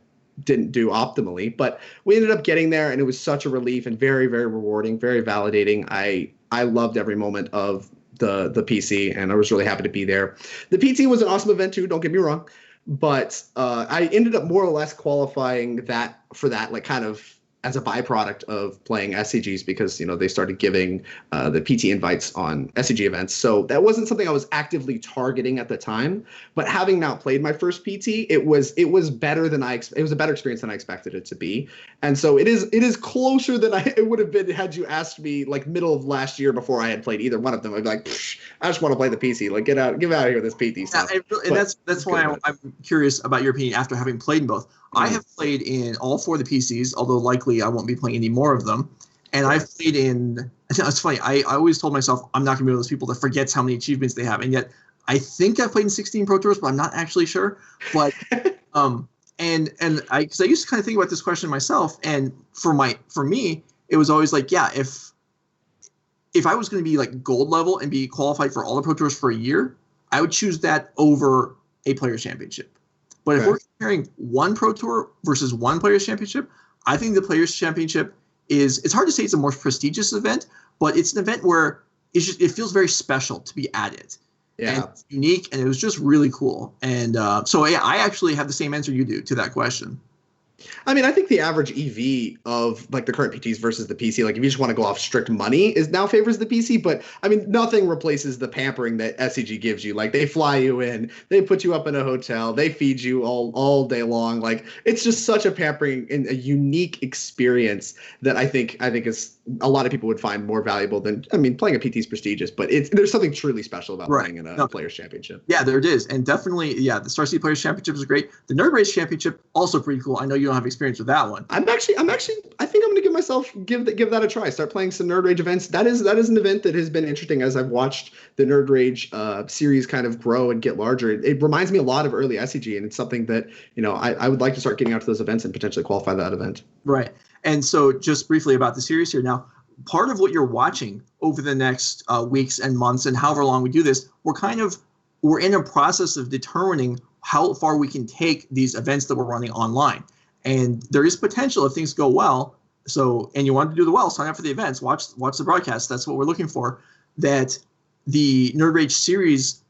didn't do optimally, but we ended up getting there, and it was such a relief and very, very rewarding, very validating. I loved every moment of the PC, and I was really happy to be there. The PT was an awesome event too, don't get me wrong, but I ended up more or less qualifying for that, like kind of as a byproduct of playing SCGs, because they started giving the PT invites on SCG events. So that wasn't something I was actively targeting at the time. But having now played my first PT, it was better than it was a better experience than I expected it to be. And so it is closer than it would have been had you asked me like middle of last year before I had played either one of them. I'd be like, I just want to play the PC. Like get out of here with this PT stuff. And that's why I'm curious about your opinion after having played in both. I have played in all four of the PCs, although likely I won't be playing any more of them. And I've played in – it's funny. I always told myself I'm not going to be one of those people that forgets how many achievements they have. And yet I think I've played in 16 Pro Tours, but I'm not actually sure. But because I used to kind of think about this question myself. And for me, it was always like, yeah, if I was going to be like gold level and be qualified for all the Pro Tours for a year, I would choose that over a Players Championship. But if we're comparing one Pro Tour versus one Players Championship, I think the Players Championship it's hard to say it's a more prestigious event, but it's an event where it feels very special to be at it. Yeah. And it's unique, and it was just really cool. And so I actually have the same answer you do to that question. I mean, I think the average EV of like the current PTs versus the PC, like if you just want to go off strict money, is now favors the PC. But I mean, nothing replaces the pampering that SCG gives you. Like they fly you in, they put you up in a hotel, they feed you all day long. Like it's just such a pampering and a unique experience that I think is a lot of people would find more valuable than, I mean, playing a PT is prestigious, but there's something truly special about playing in a Players Championship. Yeah, there it is. And definitely, the Star City Players Championship is great. The Nerd Rage Championship, also pretty cool. I know you don't have experience with that one. I think I'm going to give that a try. Start playing some Nerd Rage events. That is an event that has been interesting as I've watched the Nerd Rage series kind of grow and get larger. It reminds me a lot of early SCG, and it's something that, I would like to start getting out to those events and potentially qualify that event. Right. And so just briefly about the series here. Now, part of what you're watching over the next weeks and months and however long we do this, we're in a process of determining how far we can take these events that we're running online. And there is potential if things go well. And you want to do the well, sign up for the events, watch the broadcast. That's what we're looking for. That the Nerd Rage series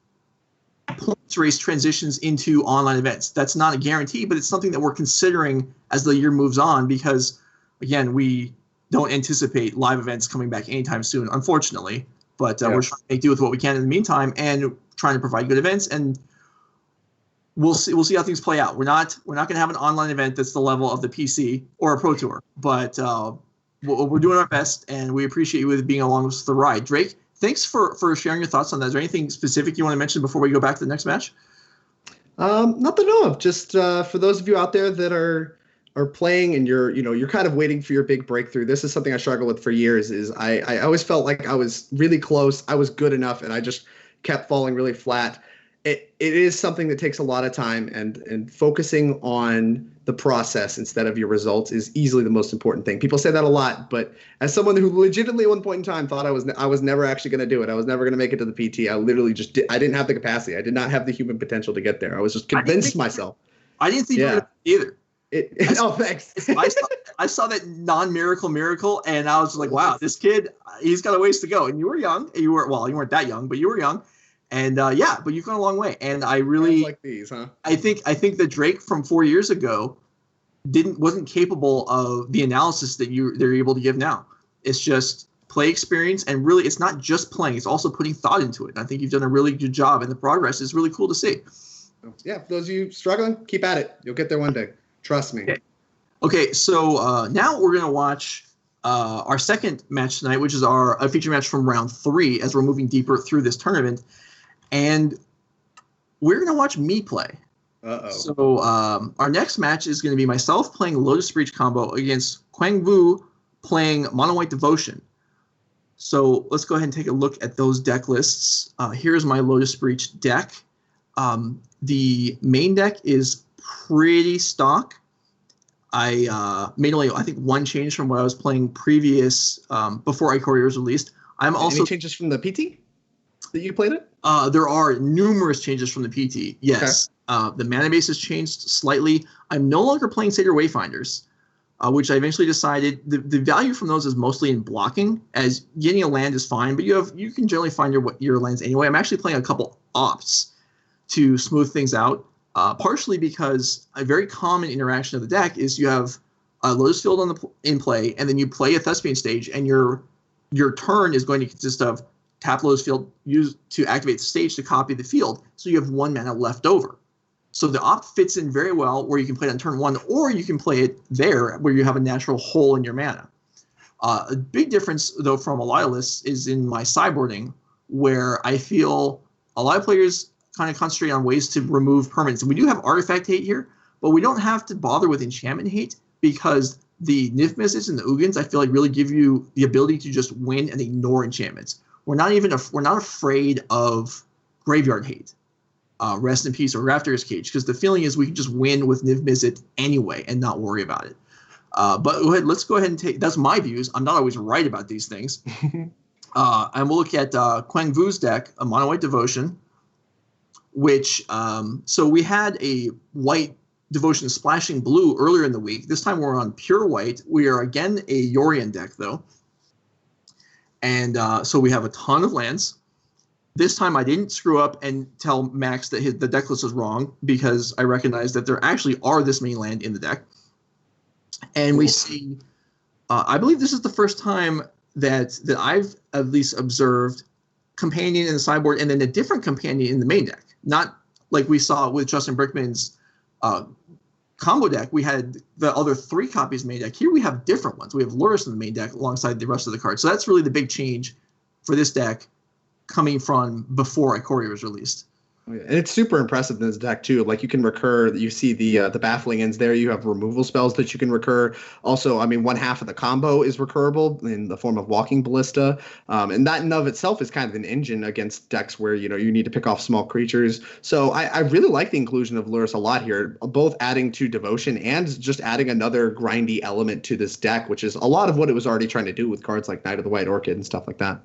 points race transitions into online events. That's not a guarantee, but it's something that we're considering as the year moves on, because again, we don't anticipate live events coming back anytime soon, unfortunately. But we're trying to make do with what we can in the meantime and trying to provide good events. And we'll see how things play out. We're not going to have an online event that's the level of the PC or a Pro Tour, but we're doing our best, and we appreciate you with being along with the ride. Drake, thanks for sharing your thoughts on that. Is there anything specific you want to mention before we go back to the next match? Not to know of. Just for those of you out there that are playing and you're kind of waiting for your big breakthrough. This is something I struggled with for years. Is I always felt like I was really close, I was good enough, and I just kept falling really flat. It is something that takes a lot of time, and focusing on the process instead of your results is easily the most important thing. People say that a lot, but as someone who legitimately at one point in time thought I was never actually going to do it, I was never going to make it to the PT. I literally just I didn't have the capacity. I did not have the human potential to get there. I was just convinced myself. I didn't think you were going to either. Oh, thanks. I saw that miracle, and I was like, wow, this kid, he's got a ways to go. And you were young. You weren't that young, but you were young. And but you've gone a long way. And I really like these, huh? I think that Drake from 4 years ago wasn't capable of the analysis that they're able to give now. It's just play experience, and really it's not just playing, it's also putting thought into it. And I think you've done a really good job, and the progress is really cool to see. Yeah, those of you struggling, keep at it. You'll get there one day. Trust me. Okay, so now we're going to watch our second match tonight, which is a feature match from round 3 as we're moving deeper through this tournament. And we're going to watch me play. Uh-oh. So our next match is going to be myself playing Lotus Breach combo against Quang playing Mono White Devotion. So let's go ahead and take a look at those deck lists. Here's my Lotus Breach deck. The main deck is pretty stock. I made only, I think, one change from what I was playing previous before iCourier was released. Any changes from the PT that you played it? There are numerous changes from the PT. Yes. Okay. The mana base has changed slightly. I'm no longer playing Sacred Wayfinders, which I eventually decided the value from those is mostly in blocking, as getting a land is fine, but you can generally find your lands anyway. I'm actually playing a couple opts to smooth things out, partially because a very common interaction of the deck is you have a Lotus Field in play, and then you play a Thespian Stage, and your turn is going to consist of tap Lotus Field, use to activate the stage to copy the field, so you have 1 mana left over. So the opt fits in very well where you can play it on turn 1, or you can play it there where you have a natural hole in your mana. A big difference, though, from a lot of lists is in my sideboarding, where I feel a lot of players kind of concentrate on ways to remove permanents. And we do have artifact hate here, but we don't have to bother with enchantment hate, because the Nif Misses and the Ugins, I feel like, really give you the ability to just win and ignore enchantments. We're not afraid of graveyard hate, Rest in Peace, or Rafter's Cage, because the feeling is we can just win with Niv Mizzet anyway and not worry about it. But let's go ahead and that's my views. I'm not always right about these things. And we'll look at Quang Vu's deck, a Mono White Devotion, which so we had a white Devotion splashing blue earlier in the week. This time we're on pure white. We are again a Yorion deck, though. And so we have a ton of lands. This time I didn't screw up and tell Max that the deck list was wrong, because I recognized that there actually are this many land in the deck. And we see, I believe this is the first time that I've at least observed companion in the sideboard and then a different companion in the main deck. Not like we saw with Justin Brickman's combo deck. We had the other 3 copies main deck. Here we have different ones. We have Lurrus in the main deck alongside the rest of the cards. So that's really the big change for this deck coming from before iCourier was released. And it's super impressive in this deck too. Like, you can recur. You see the Baffling Ends there. You have removal spells that you can recur. Also, I mean, 1/2 of the combo is recurable in the form of Walking Ballista, and that in of itself is kind of an engine against decks where you need to pick off small creatures. So I really like the inclusion of Lurrus a lot here, both adding to Devotion and just adding another grindy element to this deck, which is a lot of what it was already trying to do with cards like Knight of the White Orchid and stuff like that.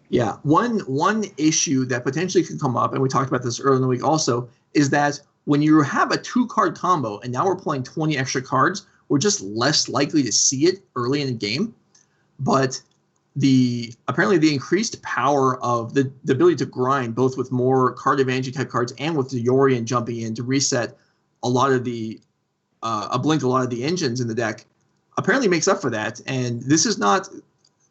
Yeah, one issue that potentially could come up, and we talked about this earlier in the week also, is that when you have a 2-card combo and now we're playing 20 extra cards, we're just less likely to see it early in the game. But apparently the increased power of the ability to grind, both with more card advantage type cards and with the Yorion jumping in to reset a lot of the a lot of the engines in the deck, apparently makes up for that. And this is not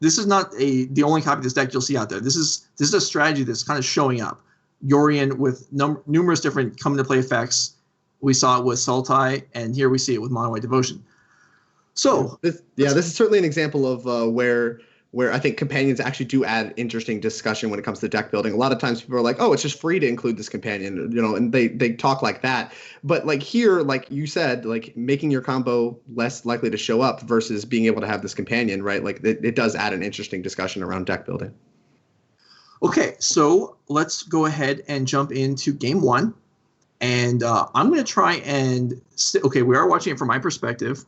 the only copy of this deck you'll see out there. This is a strategy that's kind of showing up. Yorion with numerous different come into play effects We saw it with Sultai, and here we see it with Mono White Devotion. So this is certainly an example of where I think companions actually do add interesting discussion when it comes to deck building. A lot of times people are like, oh, it's just free to include this companion, and they talk like that. But like here, like you said, like making your combo less likely to show up versus being able to have this companion, right? Like it does add an interesting discussion around deck building. Okay, so let's go ahead and jump into game one. And I'm going to try and we are watching it from my perspective.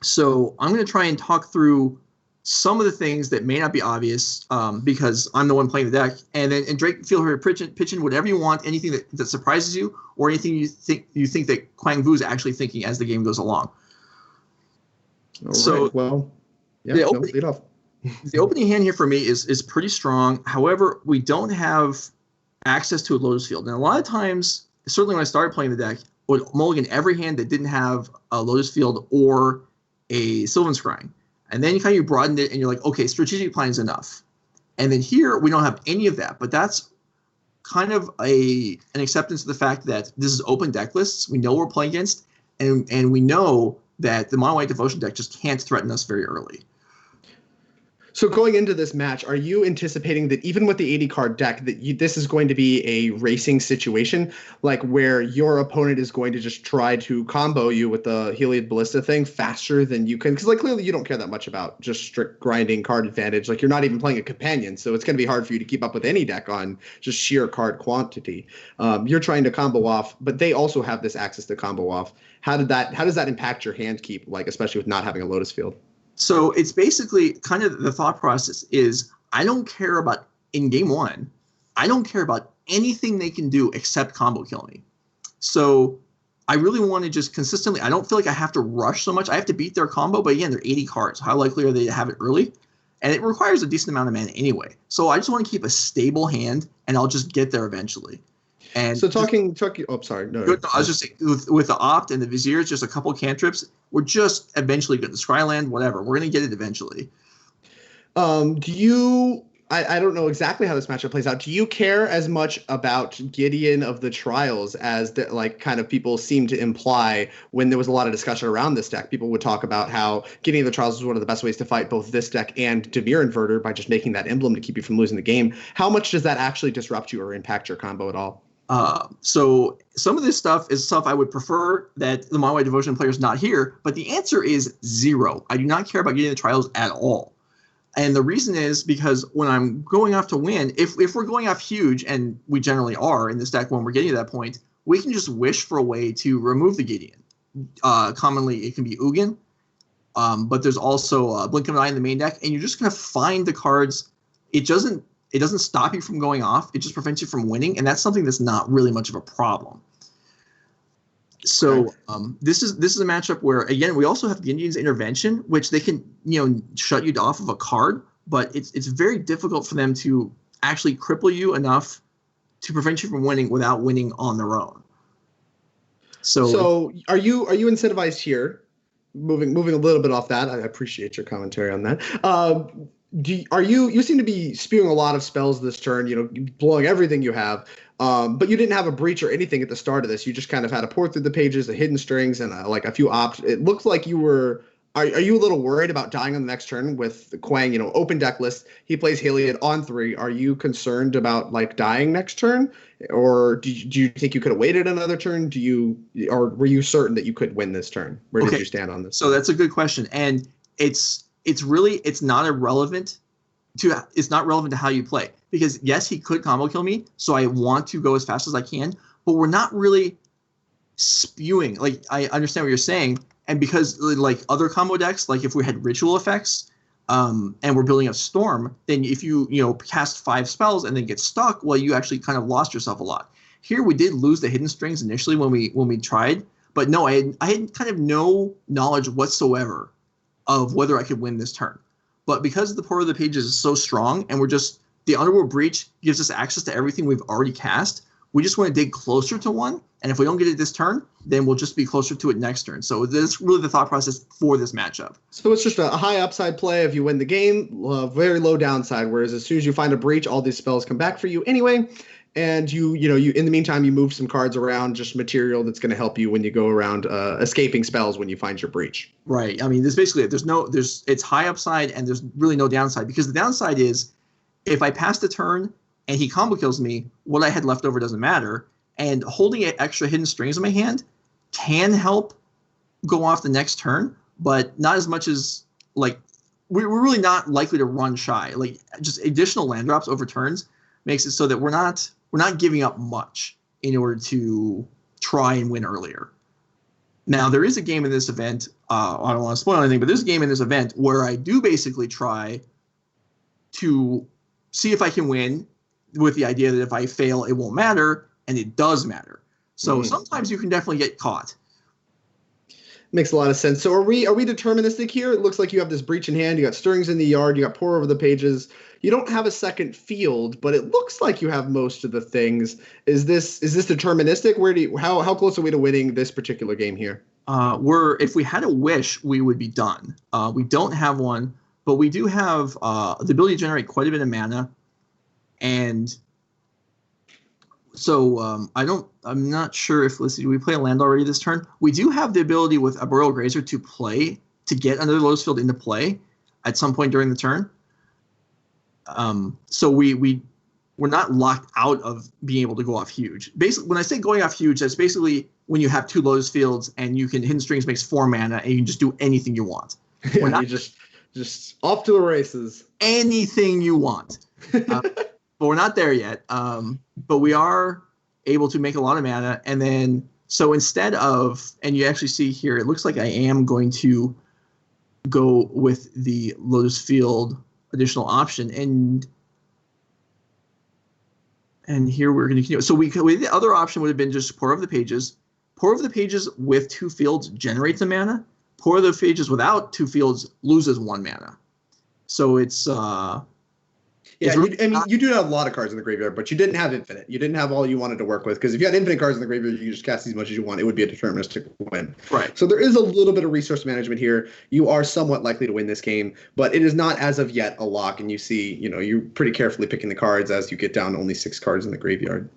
So I'm going to try and talk through some of the things that may not be obvious because I'm the one playing the deck. And Drake, feel free to pitch in whatever you want, anything that surprises you or anything you think that Quang Vu is actually thinking as the game goes along. All right, well, yeah, lead off. The opening hand here for me is pretty strong. However, we don't have access to a Lotus field. And a lot of times, certainly when I started playing the deck, I would mulligan every hand that didn't have a Lotus field or a Sylvan Scrying. And then you broadened it and you're like, okay, strategic plan is enough. And then here we don't have any of that, but that's kind of an acceptance of the fact that this is open deck lists. We know what we're playing against, and we know that the Mono White Devotion deck just can't threaten us very early. So going into this match, are you anticipating that even with the 80 card deck, that this is going to be a racing situation, like where your opponent is going to just try to combo you with the Heliod Ballista thing faster than you can? Because like clearly you don't care that much about just strict grinding card advantage. Like you're not even playing a companion, so it's going to be hard for you to keep up with any deck on just sheer card quantity. You're trying to combo off, but they also have this access to combo off. How does that impact your hand keep, like especially with not having a Lotus field? So it's basically kind of the thought process is I don't care about in game one. I don't care about anything they can do except combo kill me. So I really want to just consistently. I don't feel like I have to rush so much. I have to beat their combo, but again, they're 80 cards. How likely are they to have it early? And it requires a decent amount of mana anyway. So I just want to keep a stable hand, and I'll just get there eventually. And so talking. Oh, sorry. No. I was just saying, with the Opt and the Vizier, just a couple cantrips. We're just eventually going to Scryland, whatever. We're going to get it eventually. Do you? I don't know exactly how this matchup plays out. Do you care as much about Gideon of the Trials as kind of people seem to imply when there was a lot of discussion around this deck? People would talk about how Gideon of the Trials is one of the best ways to fight both this deck and Dimir Inverter by just making that emblem to keep you from losing the game. How much does that actually disrupt you or impact your combo at all? So some of this stuff is stuff I would prefer that the Mono White Devotion players not hear, but the answer is 0. I do not care about getting the trials at all. And the reason is because when I'm going off to win, if we're going off huge, and we generally are in this deck when we're getting to that point, we can just wish for a way to remove the Gideon. Commonly, it can be Ugin, but there's also Blink of an Eye in the main deck, and you're just going to find the cards. It doesn't stop you from going off. It just prevents you from winning, and that's something that's not really much of a problem. So this is a matchup where, again, we also have Gideon's Intervention, which they can shut you off of a card, but it's very difficult for them to actually cripple you enough to prevent you from winning without winning on their own. So are you incentivized here? Moving a little bit off that, I appreciate your commentary on that. You seem to be spewing a lot of spells this turn, blowing everything you have, but you didn't have a breach or anything at the start of this. You just kind of had to pour through the pages, the hidden strings, and a few opt. It looks like you were. Are you a little worried about dying on the next turn with Quang? Open deck list. He plays Heliod on 3. Are you concerned about dying next turn, or do you think you could have waited another turn? Or were you certain that you could win this turn? Where did you stand on this? So that's a good question, and it's not relevant to how you play, because yes, he could combo kill me, so I want to go as fast as I can, but we're not really spewing. I understand what you're saying, and because other combo decks, if we had ritual effects and we're building a storm, then if you cast 5 spells and then get stuck, well, you actually kind of lost yourself a lot. Here we did lose the hidden strings initially when we tried, but no, I had kind of no knowledge whatsoever of whether I could win this turn. But because the Pour of the Pages is so strong, and the Underworld Breach gives us access to everything we've already cast, we just want to dig closer to one, and if we don't get it this turn, then we'll just be closer to it next turn. So that's really the thought process for this matchup. So it's just a high upside play if you win the game, very low downside, whereas as soon as you find a breach, all these spells come back for you anyway. and you in the meantime you move some cards around, just material that's going to help you when you go around escaping spells when you find your breach. Right. I mean, there's basically it's high upside and there's really no downside, because the downside is if I pass the turn and he combo kills me, what I had left over doesn't matter. And holding extra hidden strings in my hand can help go off the next turn, but not as much as like we're really not likely to run shy. Like just additional land drops over turns makes it so that we're not giving up much in order to try and win earlier. Now there is a game in this event. I don't want to spoil anything, but there's a game in this event where I do basically try to see if I can win with the idea that if I fail, it won't matter, and it does matter. So sometimes you can definitely get caught. Makes a lot of sense. So are we deterministic here? It looks like you have this breach in hand. You got stirrings in the yard. You got pour over the pages. You don't have a second field, but it looks like you have most of the things. Is this deterministic? How close are we to winning this particular game here? If we had a wish, we would be done. We don't have one, but we do have the ability to generate quite a bit of mana, and so I'm not sure if do we play a land already this turn? We do have the ability with a Boreal Grazer to get another Lotus Field into play at some point during the turn. So we're not locked out of being able to go off huge. Basically, when I say going off huge, that's basically when you have 2 Lotus Fields and you can Hidden Strings makes 4 mana and you can just do anything you want. We're not you just off to the races. Anything you want. But we're not there yet. But we are able to make a lot of mana. And then, so instead of, and you actually see here, it looks like I am going to go with the Lotus Field additional option. And here we're going to continue. So the other option would have been just Pour Over the Pages. Pour Over the Pages with 2 fields generates the mana. Pour Over the Pages without 2 fields loses 1 mana. So it's... you do have a lot of cards in the graveyard, but you didn't have infinite. You didn't have all you wanted to work with, because if you had infinite cards in the graveyard, you could just cast as much as you want. It would be a deterministic win. Right. So there is a little bit of resource management here. You are somewhat likely to win this game, but it is not as of yet a lock. And you see, you're pretty carefully picking the cards as you get down to only 6 cards in the graveyard.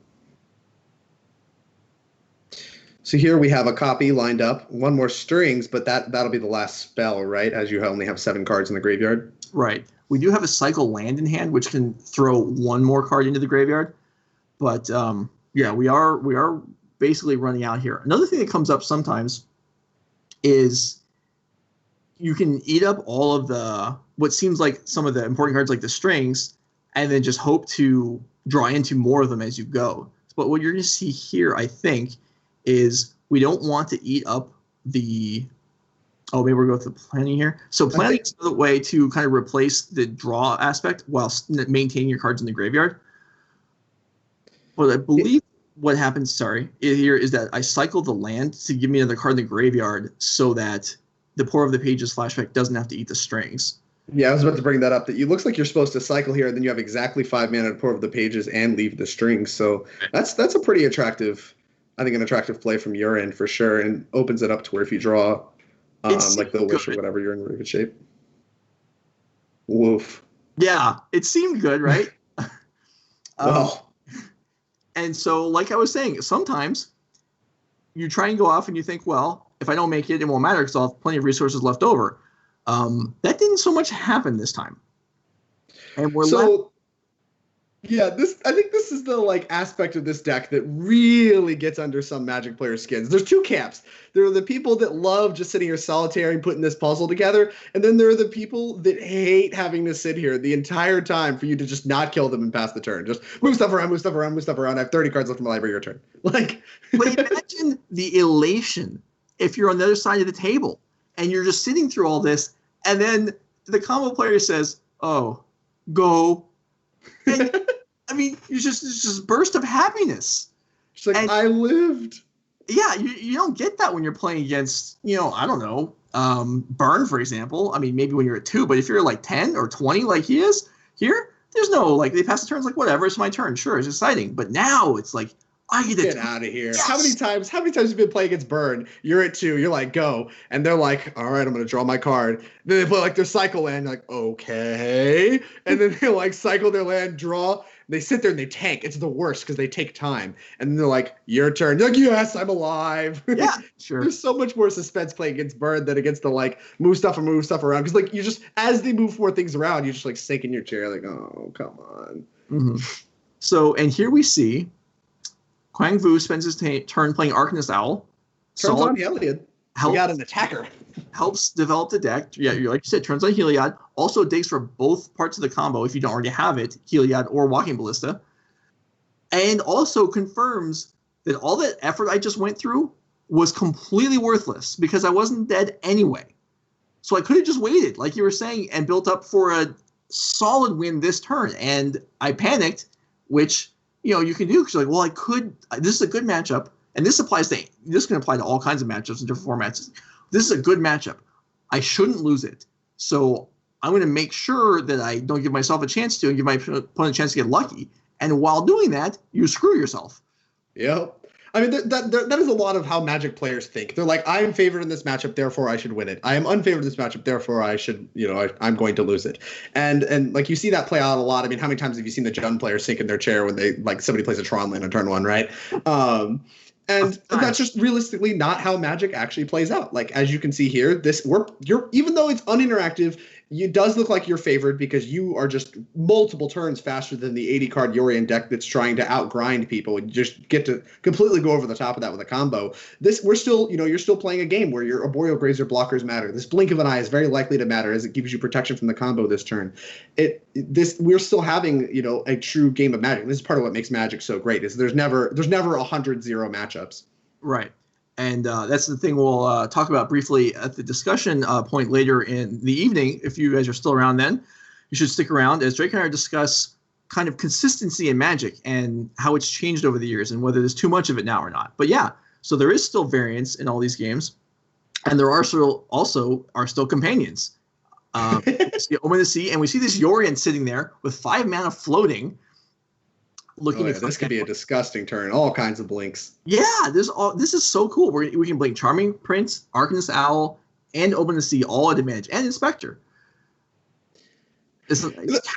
So here we have a copy lined up, 1 more Stirrings, but that'll be the last spell, right? As you only have 7 cards in the graveyard. Right. We do have a Cycle Land in hand, which can throw 1 more card into the graveyard. But we are basically running out here. Another thing that comes up sometimes is you can eat up all of what seems like some of the important cards like the strings, and then just hope to draw into more of them as you go. But what you're going to see here, I think, is we don't want to eat up the... Oh, maybe we'll go with the planning here. So planning is another way to kind of replace the draw aspect while maintaining your cards in the graveyard. But I believe what happens, here is that I cycle the land to give me another card in the graveyard so that the Pour Over the Pages flashback doesn't have to eat the strings. Yeah, I was about to bring that up. That it looks like you're supposed to cycle here, and then you have exactly 5 mana to Pour Over the Pages and leave the strings. So that's a pretty attractive, I think, an attractive play from your end for sure, and opens it up to where if you draw... like the wish or whatever, you're in really good shape. Woof. Yeah, it seemed good, right? Well. And so, like I was saying, sometimes you try and go off and you think, well, if I don't make it, it won't matter because I'll have plenty of resources left over. That didn't so much happen this time. And we're left. Yeah, I think this is the aspect of this deck that really gets under some Magic players' skins. There's 2 camps. There are the people that love just sitting here solitary and putting this puzzle together, and then there are the people that hate having to sit here the entire time for you to just not kill them and pass the turn. Just move stuff around, move stuff around, move stuff around. I have 30 cards left in my library. Your turn. But imagine the elation if you're on the other side of the table and you're just sitting through all this, and then the combo player says, "Oh, go." And, I mean, it's just burst of happiness. She's like, I lived. Yeah, you don't get that when you're playing against, I don't know, Burn, for example. I mean, maybe when you're at 2, but if you're like 10 or 20 like he is here, there's no, they pass the turns like, whatever, it's my turn. Sure, it's exciting. But now it's like, I get out of here. Yes! How many times have you been playing against Burn? You're at 2, you're like, go. And they're like, all right, I'm going to draw my card. Then they play their cycle land, you're like, okay. And then they cycle their land, draw. They sit there and they tank. It's the worst because they take time. And then they're like, your turn. You're like, yes, I'm alive. Yeah, sure. There's so much more suspense playing against Bird than against the like move stuff around. Because like you just, as they move more things around, you just like sink in your chair like, oh, come on. Mm-hmm. So, and here we see Quang Vu spends his turn playing Arcanist Owl. Turns on Heliod. We got an attacker. Helps develop the deck. Yeah, like you said, turns on Heliod. Also digs for both parts of the combo if you don't already have it, Heliod or Walking Ballista. And also confirms that all that effort I just went through was completely worthless because I wasn't dead anyway. So I could have just waited, like you were saying, and built up for a solid win this turn. And I panicked, which, you can do because you're like, well, I could. This is a good matchup. And this can apply to all kinds of matchups in different formats. This is a good matchup. I shouldn't lose it. So I'm going to make sure that I don't give myself a chance to and give my opponent a chance to get lucky. And while doing that, you screw yourself. Yep. I mean, that is a lot of how Magic players think. They're like, I am favored in this matchup, therefore I should win it. I am unfavored in this matchup, therefore I should, I'm going to lose it. And like you see that play out a lot. I mean, how many times have you seen the Jund player sink in their chair when they like somebody plays a Tron land on turn one, right? And that's just realistically not how Magic actually plays out. Like, as you can see here, even though it's uninteractive, it does look like you're favored because you are just multiple turns faster than the 80-card Yorion deck that's trying to outgrind people and just get to completely go over the top of that with a combo. We're still, you're still playing a game where your Arboreal Grazer blockers matter. This Blink of an Eye is very likely to matter as it gives you protection from the combo this turn. We're still having, a true game of Magic. This is part of what makes Magic so great is there's never 100-0 matchups. Right. And that's the thing we'll talk about briefly at the discussion point later in the evening. If you guys are still around then, you should stick around as Drake and I discuss kind of consistency in Magic and how it's changed over the years and whether there's too much of it now or not. But yeah, so there is still variance in all these games. And there are still companions. We see Omen of the Sea, and we see this Yorion sitting there with 5 mana floating. This could be a disgusting turn. All kinds of blinks. Yeah, this is so cool. We can blink Charming Prince, Arcanist Owl, and Open the Sea all at advantage, and Inspector. It's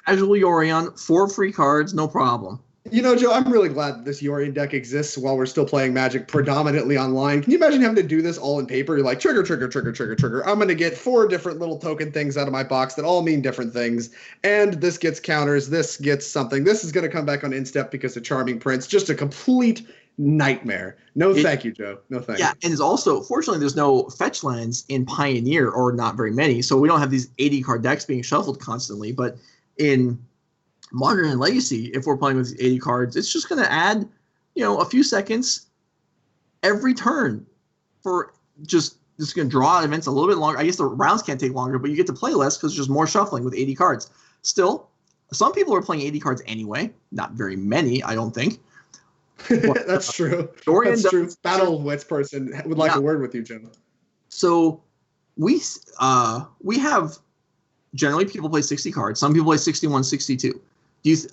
casual Yorion, 4 free cards, no problem. Joe, I'm really glad that this Yorion deck exists while we're still playing Magic predominantly online. Can you imagine having to do this all in paper? You're like, trigger, trigger, trigger, trigger, trigger. I'm going to get 4 different little token things out of my box that all mean different things. And this gets counters. This gets something. This is going to come back on Instep because of Charming Prince. Just a complete nightmare. Thank you, Joe. No thank you. Yeah, and it's also, fortunately, there's no fetch lands in Pioneer, or not very many. So we don't have these 80-card decks being shuffled constantly. But in Modern and Legacy, if we're playing with 80 cards, it's just going to add, a few seconds every turn for just going to draw out events a little bit longer. I guess the rounds can't take longer, but you get to play less because there's just more shuffling with 80 cards. Still, some people are playing 80 cards anyway. Not very many, I don't think. But, That's true. That's true. Battle Wits person would like a word with you, Jim. So we have generally people play 60 cards. Some people play 61, 62.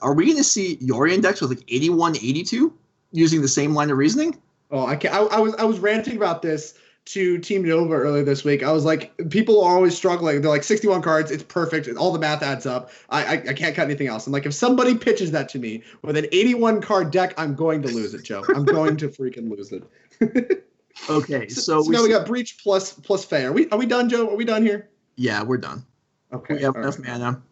Are we going to see Yorion decks with like 81, 82 using the same line of reasoning? Oh, I can't. I was ranting about this to Team Nova earlier this week. I was like, people are always struggling. They're like 61 cards. It's perfect. All the math adds up. I can't cut anything else. I'm like, if somebody pitches that to me with an 81 card deck, I'm going to lose it, Joe. I'm going to freaking lose it. Okay. So now we got Breach plus Fae. Are we done, Joe? Are we done here? Yeah, we're done. Okay. We have enough mana.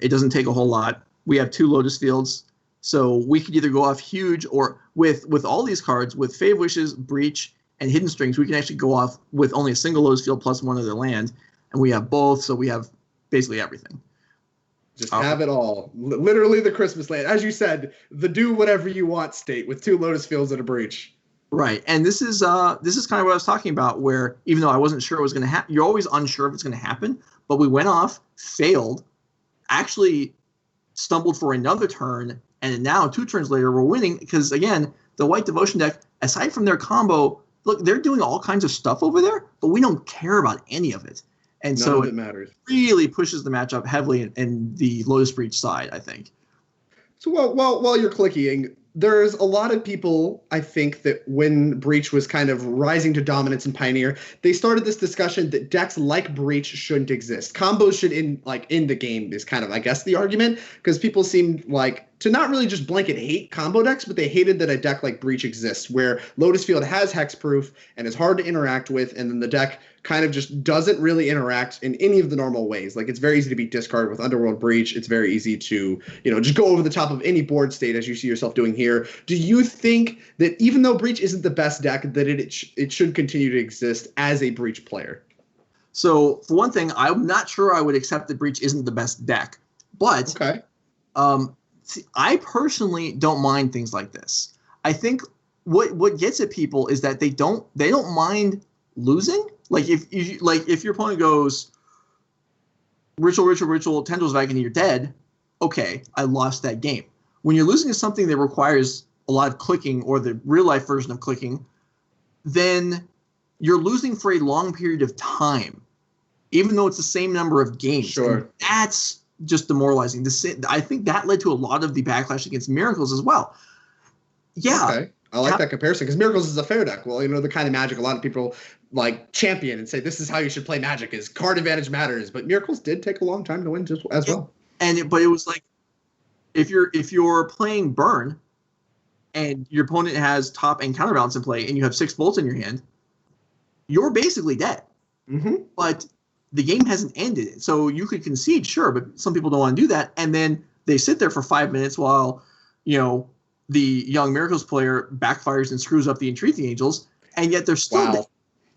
It doesn't take a whole lot. We have 2 Lotus Fields, so we could either go off huge or with all these cards, with Fave Wishes, Breach, and Hidden Strings, we can actually go off with only a single Lotus Field plus 1 other land, and we have both, so we have basically everything. Just have it all. Literally the Christmas land. As you said, the do whatever you want state with 2 Lotus Fields and a Breach. Right, and this is kind of what I was talking about, where even though I wasn't sure it was going to happen, you're always unsure if it's going to happen, but we went off, failed, actually stumbled for another turn, and now 2 turns later we're winning because, again, the White Devotion deck, aside from their combo, look, they're doing all kinds of stuff over there, but we don't care about any of it. And None so of it matters. Really pushes the matchup heavily in the Lotus Breach side, I think. So while you're clicking, there's a lot of people, I think, that when Breach was kind of rising to dominance in Pioneer, they started this discussion that decks like Breach shouldn't exist. Combos should end the game is kind of, I guess, the argument, because people seem like to not really just blanket hate combo decks, but they hated that a deck like Breach exists, where Lotus Field has hexproof and is hard to interact with, and then the deck kind of just doesn't really interact in any of the normal ways. Like, it's very easy to be discarded with Underworld Breach. It's very easy to, just go over the top of any board state, as you see yourself doing here. Do you think that even though Breach isn't the best deck, that it should continue to exist as a Breach player? So, for one thing, I'm not sure I would accept that Breach isn't the best deck. But okay. See, I personally don't mind things like this. I think what gets at people is that they don't mind losing. Like if your opponent goes ritual, tendrils wagon, and you're dead, okay, I lost that game. When you're losing to something that requires a lot of clicking, or the real life version of clicking, then you're losing for a long period of time, even though it's the same number of games. Sure. And that's just demoralizing. I think that led to a lot of the backlash against Miracles as well. Yeah. Okay. I like that comparison, because Miracles is a fair deck. Well, the kind of Magic a lot of people like champion and say this is how you should play Magic, is card advantage matters. But Miracles did take a long time to win as well. But it was like, if you're playing Burn and your opponent has top and counterbalance in play and you have 6 bolts in your hand, you're basically dead. Mm-hmm. But the game hasn't ended. So you could concede, sure, but some people don't want to do that. And then they sit there for 5 minutes while, the young Miracles player backfires and screws up the Entreat the Angels, and yet they're still dead.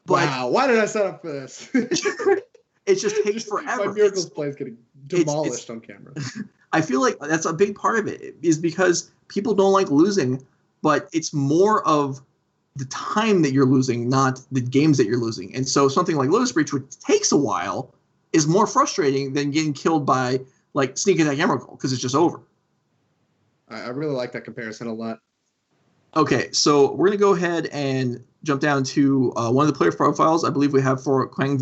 Wow, why did I set up for this? It just takes forever. My Miracles play is getting demolished on camera. I feel like that's a big part of it, is because people don't like losing, but it's more of the time that you're losing, not the games that you're losing. And so something like Lotus Breach, which takes a while, is more frustrating than getting killed by like Sneak Attack Emrakul, because it's just over. I really like that comparison a lot. Okay, so we're going to go ahead and jump down to one of the player profiles I believe we have for Quang,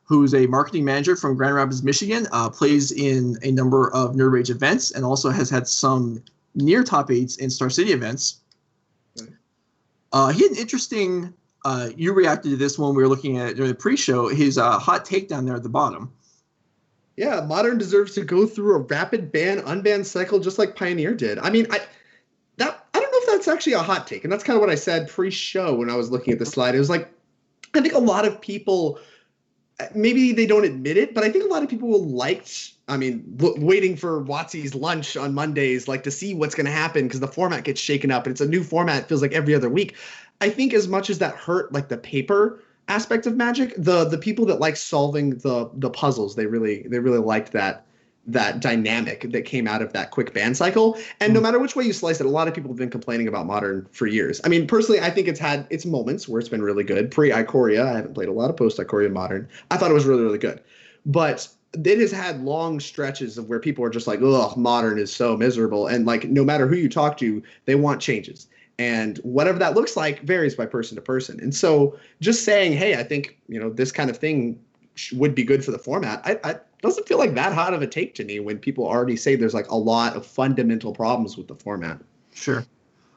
who's a marketing manager from Grand Rapids, Michigan, plays in a number of Nerd Rage events, and also has had some near top 8s in Star City events. He had an interesting, you reacted to this when we were looking at it during the pre-show, his hot take down there at the bottom. Yeah, Modern deserves to go through a rapid ban, unban cycle just like Pioneer did. I mean, I don't know if that's actually a hot take, and that's kind of what I said pre-show when I was looking at the slide. It was like, I think a lot of people, maybe they don't admit it, but I think a lot of people liked, waiting for WotC's lunch on Mondays, like to see what's going to happen, because the format gets shaken up and it's a new format. It feels like every other week. I think as much as that hurt like the paper aspect of Magic, the people that like solving the puzzles, they really liked that dynamic that came out of that quick ban cycle. And no matter which way you slice it, a lot of people have been complaining about Modern for years. I mean, personally, I think it's had its moments where it's been really good. Pre-Ikoria, I haven't played a lot of post-Ikoria Modern. I thought it was really, really good. But it has had long stretches of where people are just like, ugh, Modern is so miserable. And like, no matter who you talk to, they want changes. And whatever that looks like varies by person to person. And so just saying, hey, I think, this kind of thing would be good for the format, I doesn't feel like that hot of a take to me when people already say there's like a lot of fundamental problems with the format. Sure.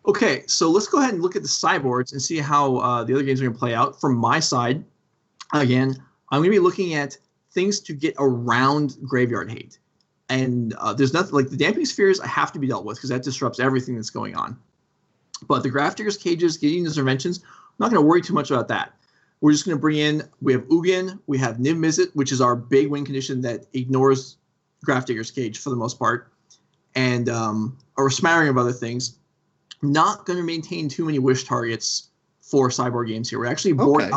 Okay, so let's go ahead and look at the sideboards and see how the other games are going to play out. From my side, again, I'm going to be looking at things to get around Graveyard Hate. And there's nothing like the Damping Spheres have to be dealt with because that disrupts everything that's going on. But the Grafdigger's Cages, getting interventions, I'm not going to worry too much about that. We're just going to bring in, we have Ugin, we have Niv Mizzet, which is our big win condition that ignores Grafdigger's Cage for the most part, and a smattering of other things. Not going to maintain too many wish targets for sideboard games here. We're actually going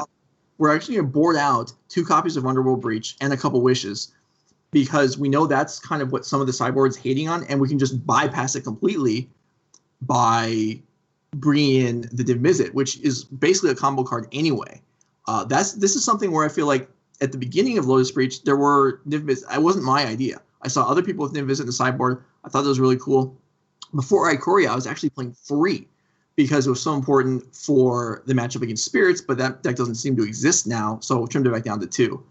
to board out 2 copies of Underworld Breach and a couple wishes, because we know that's kind of what some of the sideboards hating on, and we can just bypass it completely by bringing in the Niv Mizzet, which is basically a combo card anyway. This is something where I feel like at the beginning of Lotus Breach, there were Niv Mizzet. It wasn't my idea. I saw other people with Niv Mizzet in the sideboard. I thought that was really cool. Before Ikoria, I was actually playing free because it was so important for the matchup against Spirits, but that deck doesn't seem to exist now, so I trimmed it back down to 2.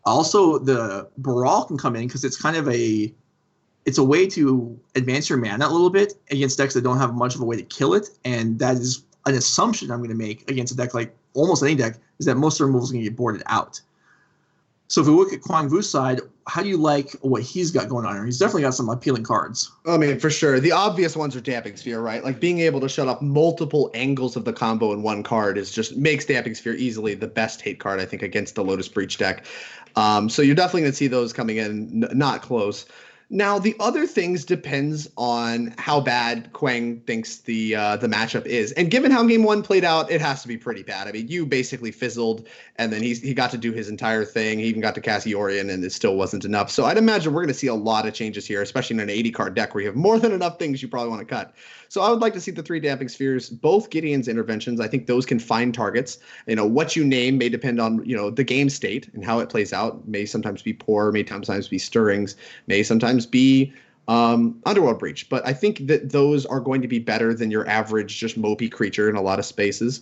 Also, the Baral can come in because it's kind of a way to advance your mana a little bit against decks that don't have much of a way to kill it, and that is an assumption I'm going to make against a deck like almost any deck, is that most of the removals are going to get boarded out. So if we look at Quang Vu's side, how do you like what he's got going on here? He's definitely got some appealing cards. I mean, for sure. The obvious ones are Damping Sphere, right? Like being able to shut off multiple angles of the combo in one card is just makes Damping Sphere easily the best hate card, I think, against the Lotus Breach deck. So you're definitely going to see those coming in not close. Now, the other things depends on how bad Quang thinks the matchup is. And given how game one played out, it has to be pretty bad. I mean, you basically fizzled, and then he got to do his entire thing. He even got to cast Orion, and it still wasn't enough. So I'd imagine we're going to see a lot of changes here, especially in an 80-card deck where you have more than enough things you probably want to cut. So I would like to see the 3 Damping Spheres, both Gideon's interventions. I think those can find targets. What you name may depend on, the game state and how it plays out. May sometimes be poor, may sometimes be stirrings, may sometimes be Underworld Breach. But I think that those are going to be better than your average just mopey creature in a lot of spaces.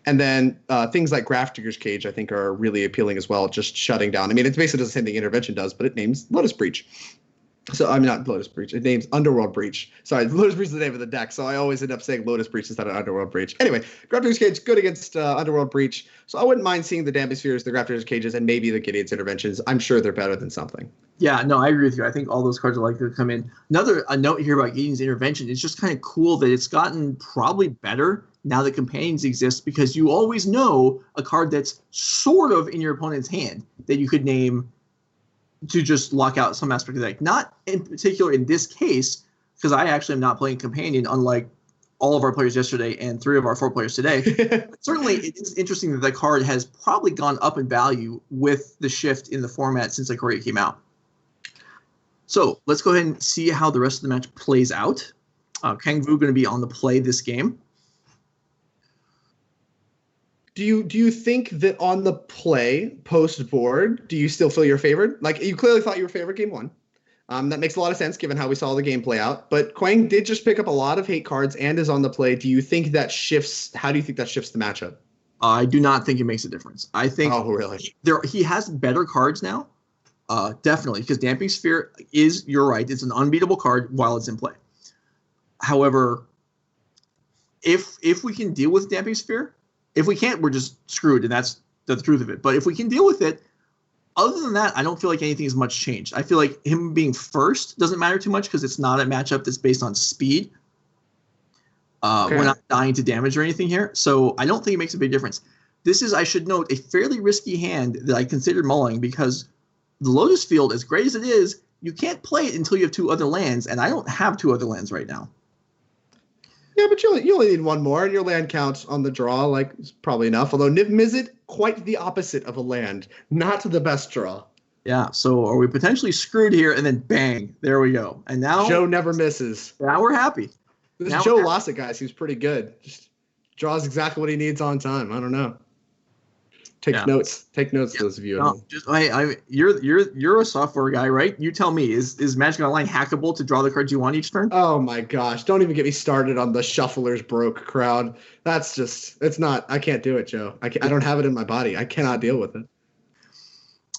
And then things like Grafdigger's Cage, I think, are really appealing as well, just shutting down. I mean, it's basically the same thing Intervention does, but it names Lotus Breach. So I'm not Lotus Breach. It names Underworld Breach. Sorry, Lotus Breach is the name of the deck, so I always end up saying Lotus Breach instead of Underworld Breach. Anyway, Grafdigger's Cage, good against Underworld Breach. So I wouldn't mind seeing the Damping Spheres, the Grafdigger's Cages, and maybe the Gideon's Interventions. I'm sure they're better than something. Yeah, no, I agree with you. I think all those cards are likely to come in. A note here about Gideon's Intervention. It's just kind of cool that it's gotten probably better now that Companions exist, because you always know a card that's sort of in your opponent's hand that you could name to just lock out some aspect of the deck. Not in particular in this case, because I actually am not playing Companion, unlike all of our players yesterday and 3 of our 4 players today. But certainly, it is interesting that the card has probably gone up in value with the shift in the format since Ikoria came out. So let's go ahead and see how the rest of the match plays out. Quang Vu going to be on the play this game. Do you think that on the play post board, do you still feel you're favored? Like, you clearly thought you were favored game one. That makes a lot of sense given how we saw the game play out. But Quang did just pick up a lot of hate cards and is on the play. Do you think that shifts? How do you think that shifts the matchup? I do not think it makes a difference. I think he has better cards now. Definitely, because Damping Sphere is, you're right, it's an unbeatable card while it's in play. However, if we can deal with Damping Sphere, if we can't, we're just screwed, and that's the truth of it. But if we can deal with it, other than that, I don't feel like anything has much changed. I feel like him being first doesn't matter too much because it's not a matchup that's based on speed. Okay. We're not dying to damage or anything here, so I don't think it makes a big difference. This is, I should note, a fairly risky hand that I considered mulling because the Lotus field, as great as it is, you can't play it until you have 2 other lands, and I don't have 2 other lands right now. Yeah, but you only need 1 more, and your land count on the draw is probably enough. Although Niv Mizzet, quite the opposite of a land, not the best draw. Yeah, so are we potentially screwed here? And then bang, there we go. And now Joe never misses. Now we're happy. This Joe Lossett guy seems pretty good. Just draws exactly what he needs on time. I don't know. Take notes. Take notes, those of you. No, you're a software guy, right? You tell me. Is Magic Online hackable to draw the cards you want each turn? Oh my gosh! Don't even get me started on the shufflers broke crowd. That's just, it's not. I can't do it, Joe. I don't have it in my body. I cannot deal with it.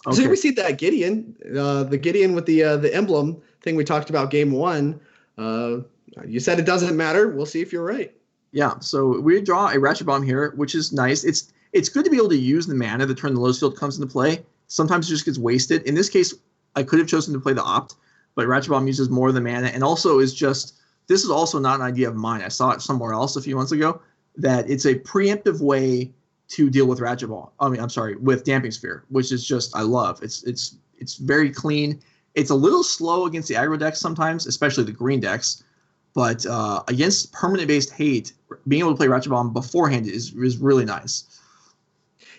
Okay. So we see that Gideon, the Gideon with the emblem thing we talked about game 1. You said it doesn't matter. We'll see if you're right. Yeah. So we draw a Ratchet Bomb here, which is nice. It's good to be able to use the mana the turn the Lotus field comes into play. Sometimes it just gets wasted. In this case, I could have chosen to play the Opt, but Ratchet Bomb uses more of the mana, and also is just, this is also not an idea of mine. I saw it somewhere else a few months ago, that it's a preemptive way to deal with Ratchet Bomb. With Damping Sphere, which is just, I love. It's very clean. It's a little slow against the aggro decks sometimes, especially the green decks, but against permanent-based hate, being able to play Ratchet Bomb beforehand is really nice.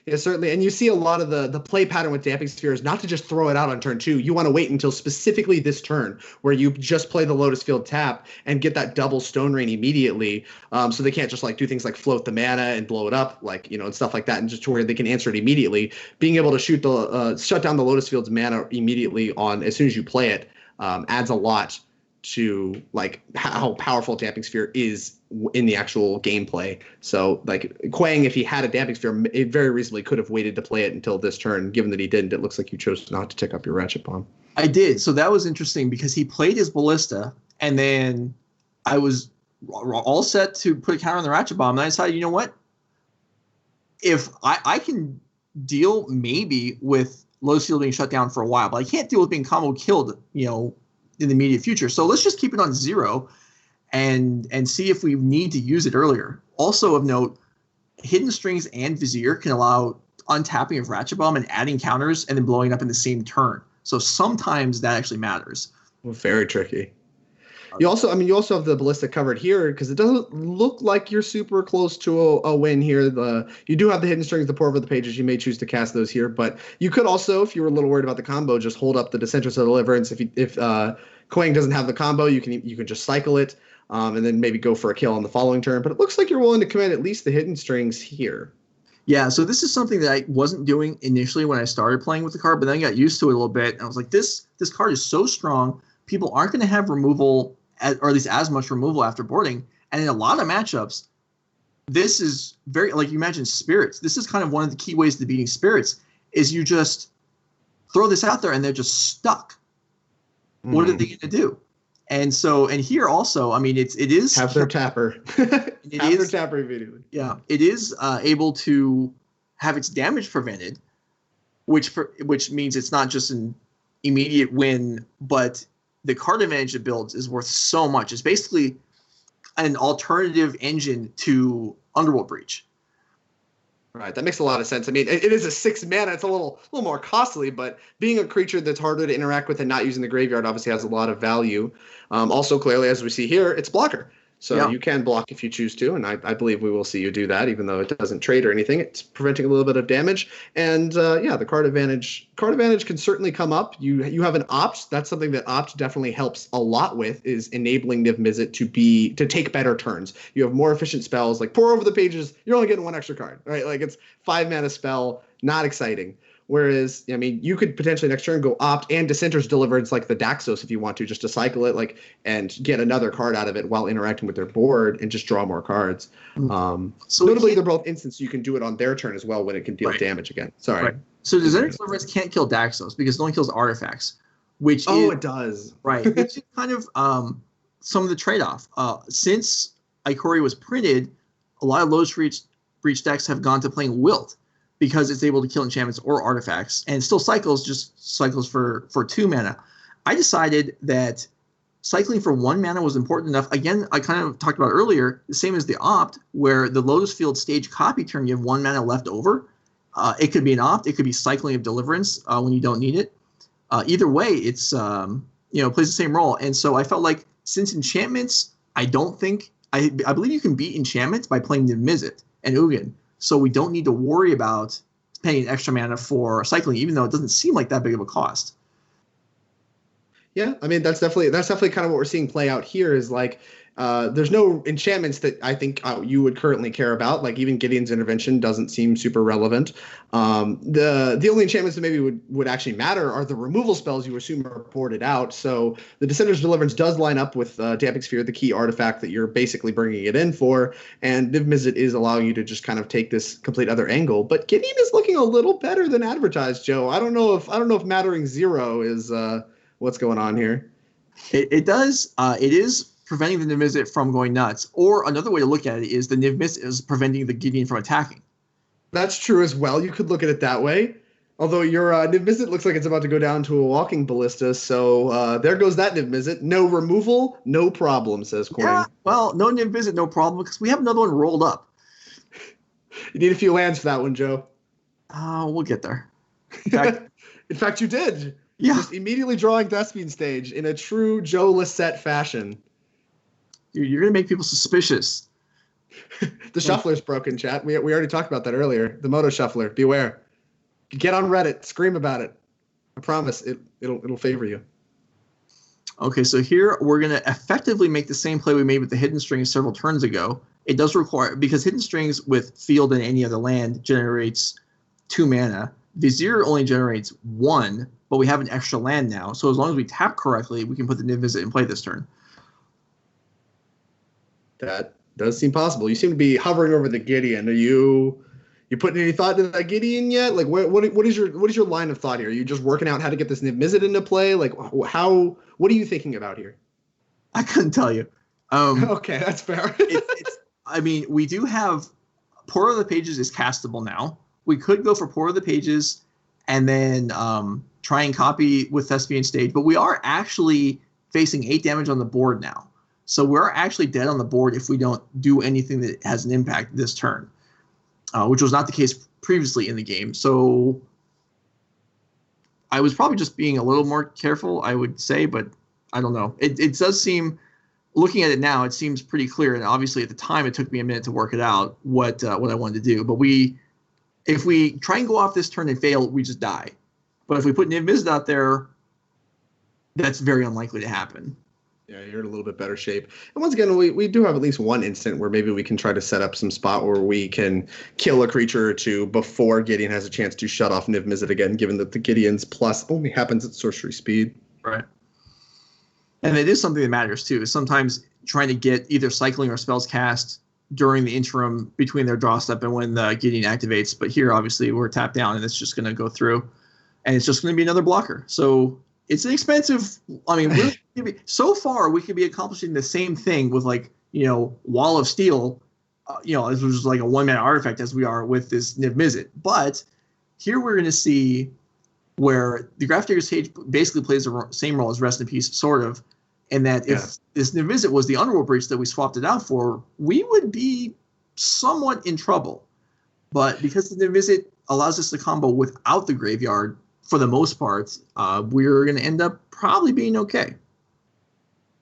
Yeah, certainly. And you see a lot of the play pattern with Damping Sphere is not to just throw it out on turn 2. You want to wait until specifically this turn where you just play the Lotus Field tap and get that double Stone Rain immediately. So they can't just do things like float the mana and blow it up, and stuff like that, and just to where they can answer it immediately. Being able to shut down the Lotus Field's mana immediately on as soon as you play it adds a lot to how powerful Damping Sphere is in the actual gameplay. So Quang, if he had a Damping Sphere, it very reasonably could have waited to play it until this turn. Given that he didn't, it looks like you chose not to tick up your Ratchet Bomb. I did. So that was interesting because he played his Ballista, and then I was all set to put a counter on the Ratchet Bomb, and I decided, you know what? If I can deal maybe with Lotus Field being shut down for a while, but I can't deal with being combo killed, in the immediate future. So let's just keep it on 0 and see if we need to use it earlier. Also of note, Hidden Strings and Vizier can allow untapping of Ratchet Bomb and adding counters and then blowing up in the same turn. So sometimes that actually matters. Well, very tricky. You also have the Ballista covered here because it doesn't look like you're super close to a win here. You do have the Hidden Strings, the Pour Over the Pages. You may choose to cast those here, but you could also, if you were a little worried about the combo, just hold up the Dissenters of Deliverance. If Quang doesn't have the combo, you can just cycle it and then maybe go for a kill on the following turn. But it looks like you're willing to command at least the Hidden Strings here. Yeah, so this is something that I wasn't doing initially when I started playing with the card, but then I got used to it a little bit. And I was like, this card is so strong. People aren't going to have removal, or at least as much removal after boarding. And in a lot of matchups, this is very, like you mentioned, Spirits. This is kind of one of the key ways to beating Spirits is you just throw this out there and they're just stuck. What are they going to do? And so, and here also, I mean, it is have their tapper. Their tapper immediately. Yeah, it is able to have its damage prevented, which means it's not just an immediate win, but the card advantage it builds is worth so much. It's basically an alternative engine to Underworld Breach. Right, that makes a lot of sense. I mean, it is a 6 mana. It's a little more costly, but being a creature that's harder to interact with and not using the graveyard obviously has a lot of value. Also, clearly, as we see here, it's blocker. So you can block if you choose to, and I believe we will see you do that, even though it doesn't trade or anything. It's preventing a little bit of damage. And the card advantage can certainly come up. You have an opt. That's something that opt definitely helps a lot with, is enabling Niv Mizzet to take better turns. You have more efficient spells, like Pour Over the Pages. You're only getting 1 extra card, right? Like it's 5 mana spell, not exciting. Whereas, I mean, you could potentially next turn go opt and Dissenter's Deliverance like the Daxos if you want to, just to cycle it and get another card out of it while interacting with their board and just draw more cards. So notably, they're both instants. You can do it on their turn as well when it can deal damage again. Sorry. Right. So Dissenter's Deliverance can't kill Daxos because it only kills artifacts, it does. Right. Which is kind of some of the trade-off. Since Ikoria was printed, a lot of Lotus Breach decks have gone to playing Wilt, because it's able to kill enchantments or artifacts, and still cycles for 2 mana. I decided that cycling for 1 mana was important enough. Again, I kind of talked about earlier, the same as the opt, where the Lotus Field stage copy turn, you have 1 mana left over. It could be an opt, it could be cycling of Deliverance when you don't need it. Either way, it's plays the same role. And so I felt like since enchantments, I believe you can beat enchantments by playing Niv Mizzet and Ugin. So we don't need to worry about paying extra mana for cycling, even though it doesn't seem like that big of a cost. Yeah, I mean that's definitely kind of what we're seeing play out here. Is like there's no enchantments that I think you would currently care about. Like even Gideon's Intervention doesn't seem super relevant. The only enchantments that maybe would actually matter are the removal spells you assume are boarded out. So the Dissenter's Deliverance does line up with Damping Sphere, the key artifact that you're basically bringing it in for, and Niv Mizzet is allowing you to just kind of take this complete other angle. But Gideon is looking a little better than advertised, Joe. I don't know if Mattering 0 is what's going on here. It does. It is preventing the Niv Mizzet from going nuts. Or another way to look at it is the Niv Mizzet is preventing the Gideon from attacking. That's true as well. You could look at it that way. Although your Niv Mizzet looks like it's about to go down to a walking ballista. So there goes that Niv Mizzet. No removal, no problem, says Quang. Yeah, well, no Niv Mizzet, no problem, because we have another one rolled up. You need a few lands for that one, Joe. We'll get there. In fact, you did. Yeah. Just immediately drawing Thespian Stage in a true Joe Lossett fashion. Dude, you're going to make people suspicious. The shuffler's broken, chat. We already talked about that earlier. The Moto Shuffler. Beware. Get on Reddit. Scream about it. I promise it'll favor you. Okay, so here we're going to effectively make the same play we made with the Hidden Strings several turns ago. It does require, because Hidden Strings with Field and any other land generates 2 mana. Vizier only generates 1, but we have an extra land now. So as long as we tap correctly, we can put the Niv Mizzet in play this turn. That does seem possible. You seem to be hovering over the Gideon. Are you putting any thought into that Gideon yet? Like, what is your line of thought here? Are you just working out how to get this Niv Mizzet into play? Like, what are you thinking about here? I couldn't tell you. Okay, that's fair. I mean, we do have Pour Over the Pages is castable now. We could go for Pour Over the Pages and then try and copy with Thespian Stage. But we are actually facing 8 damage on the board now. So we're actually dead on the board if we don't do anything that has an impact this turn, which was not the case previously in the game. So I was probably just being a little more careful, I would say, but I don't know. It does seem, looking at it now, it seems pretty clear. And obviously at the time, it took me a minute to work it out what I wanted to do. But if we try and go off this turn and fail, we just die. But if we put Niv Mizzet out there, that's very unlikely to happen. Yeah, you're in a little bit better shape. And once again, we do have at least one instant where maybe we can try to set up some spot where we can kill a creature or two before Gideon has a chance to shut off Niv Mizzet again, given that the Gideon's plus only happens at sorcery speed. Right. And it is something that matters, too. Sometimes trying to get either cycling or spells cast during the interim between their draw step and when the Gideon activates. But here, obviously, we're tapped down, and it's just going to go through. And it's just going to be another blocker. So it's an expensive. I mean, so far we could be accomplishing the same thing with Wall of Steel, as was like a 1-mana artifact as we are with this Niv Mizzet. But here we're going to see where the Grafdigger Sage basically plays the same role as Rest in Peace, sort of, and that if this Niv Mizzet was the Underworld Breach that we swapped it out for, we would be somewhat in trouble. But because the Niv Mizzet allows us to combo without the graveyard, for the most part, we're going to end up probably being okay.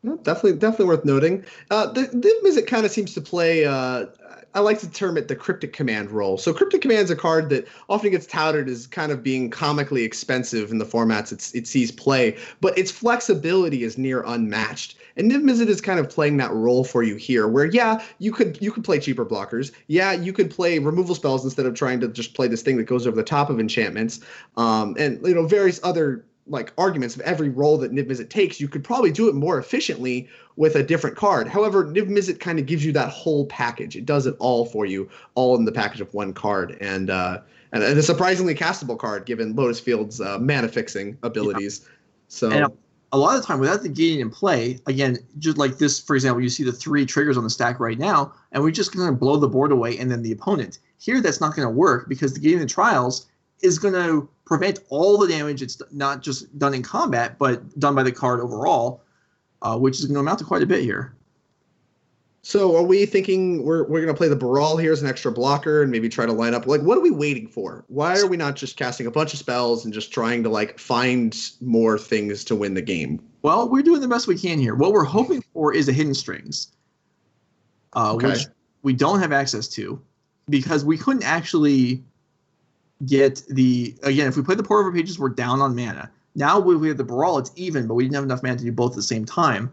Yeah, definitely worth noting. The Niv Mizzet kind of seems to play, I like to term it the Cryptic Command role. So Cryptic Command is a card that often gets touted as kind of being comically expensive in the formats it sees play, but its flexibility is near unmatched. And Niv Mizzet is kind of playing that role for you here, where you could play cheaper blockers. Yeah, you could play removal spells instead of trying to just play this thing that goes over the top of enchantments, and various other arguments of every role that Niv Mizzet takes. You could probably do it more efficiently with a different card. However, Niv Mizzet kind of gives you that whole package. It does it all for you, all in the package of one card, and a surprisingly castable card given Lotus Field's mana fixing abilities. Yeah. So. And a lot of the time, without the Gideon in play, again, just like this, for example, you see the 3 triggers on the stack right now, and we're just going to blow the board away and then the opponent. Here, that's not going to work because the Gideon in Trials is going to prevent all the damage. It's not just done in combat, but done by the card overall, which is going to amount to quite a bit here. So are we thinking we're going to play the Baral here as an extra blocker and maybe try to line up? What are we waiting for? Why are we not just casting a bunch of spells and just trying to find more things to win the game? Well, we're doing the best we can here. What we're hoping for is a Hidden Strings, which we don't have access to because we couldn't actually get if we play the Port Over Pages, we're down on mana. Now we have the Baral, it's even, but we didn't have enough mana to do both at the same time.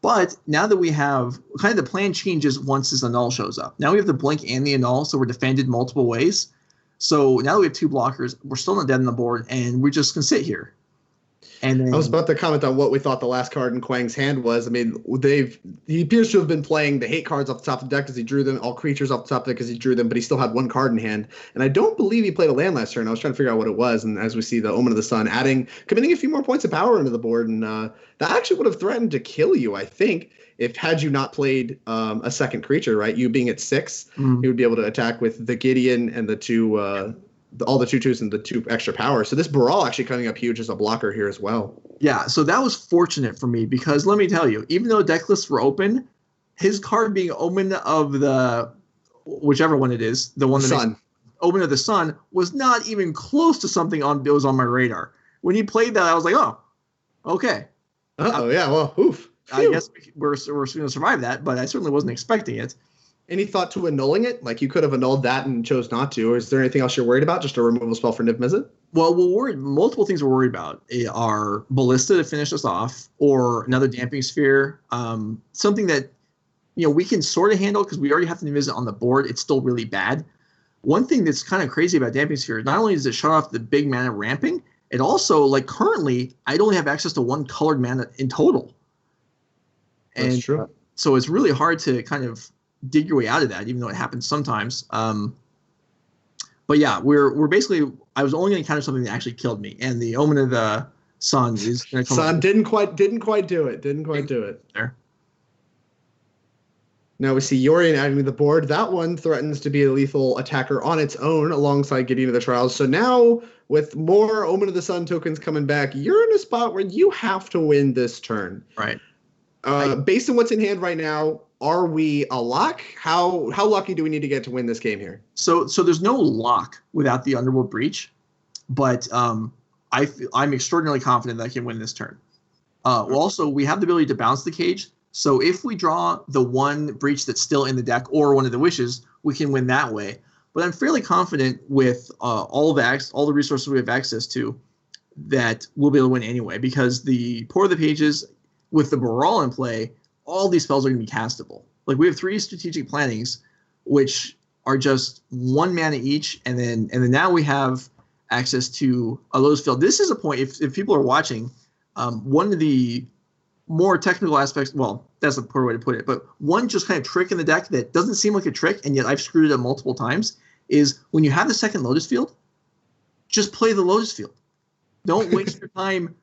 But now that we have, kind of the plan changes once this Annul shows up. Now we have the Blink and the Annul, so we're defended multiple ways. So now that we have 2 blockers, we're still not dead on the board, and we're just going to sit here. And then, I was about to comment on what we thought the last card in Quang's hand was. I mean, he appears to have been playing the hate cards off the top of the deck because he drew them, all creatures off the top of the deck because he drew them, but he still had 1 card in hand. And I don't believe he played a land last turn. I was trying to figure out what it was, and as we see the Omen of the Sun committing a few more points of power into the board, and that actually would have threatened to kill you, I think, had you not played a second creature, right? You being at 6, you would be able to attack with the Gideon and the 2... all the 2/2s and the 2 extra power. So this Baral actually coming up huge as a blocker here as well. Yeah, so that was fortunate for me because let me tell you, even though deck lists were open, his card being Omen of the whichever one it is, the one that Sun. Omen of the Sun was not even close to something that was on my radar. When he played that, I was like, oh, okay. Yeah, well, oof. I guess we're going to survive that, but I certainly wasn't expecting it. Any thought to annulling it? You could have annulled that and chose not to. Or is there anything else you're worried about? Just a removal spell for Niv Mizzet? Well, multiple things we're worried about are Ballista to finish us off, or another Damping Sphere. Something that we can sort of handle because we already have the Niv Mizzet on the board. It's still really bad. One thing that's kind of crazy about Damping Sphere is not only does it shut off the big mana ramping, it also, currently, I only have access to 1 colored mana in total. That's true. So it's really hard to kind of dig your way out of that, even though it happens sometimes. But yeah, we're basically. I was only going to counter something that actually killed me, and the Omen of the Sun is going to come. Sun didn't quite do it. Didn't quite do it. There. Now we see Yorion adding to the board. That one threatens to be a lethal attacker on its own alongside getting to the trials. So now with more Omen of the Sun tokens coming back, you're in a spot where you have to win this turn. Right. Based on what's in hand right now, are we a lock? How lucky do we need to get to win this game here? So there's no lock without the Underworld Breach, but I'm extraordinarily confident that I can win this turn. Well, also, we have the ability to bounce the cage. So if we draw the one breach that's still in the deck or one of the wishes, we can win that way. But I'm fairly confident with all the resources we have access to that we'll be able to win anyway, because the Pour of the Pages with the Baral in play, all these spells are going to be castable. Like, we have 3 strategic plannings, which are just 1 mana each, and then now we have access to a Lotus Field. This is a point, if people are watching, one of the more technical aspects, well, that's a poor way to put it, but one just kind of trick in the deck that doesn't seem like a trick, and yet I've screwed it up multiple times, is when you have the second Lotus Field, just play the Lotus Field. Don't waste your time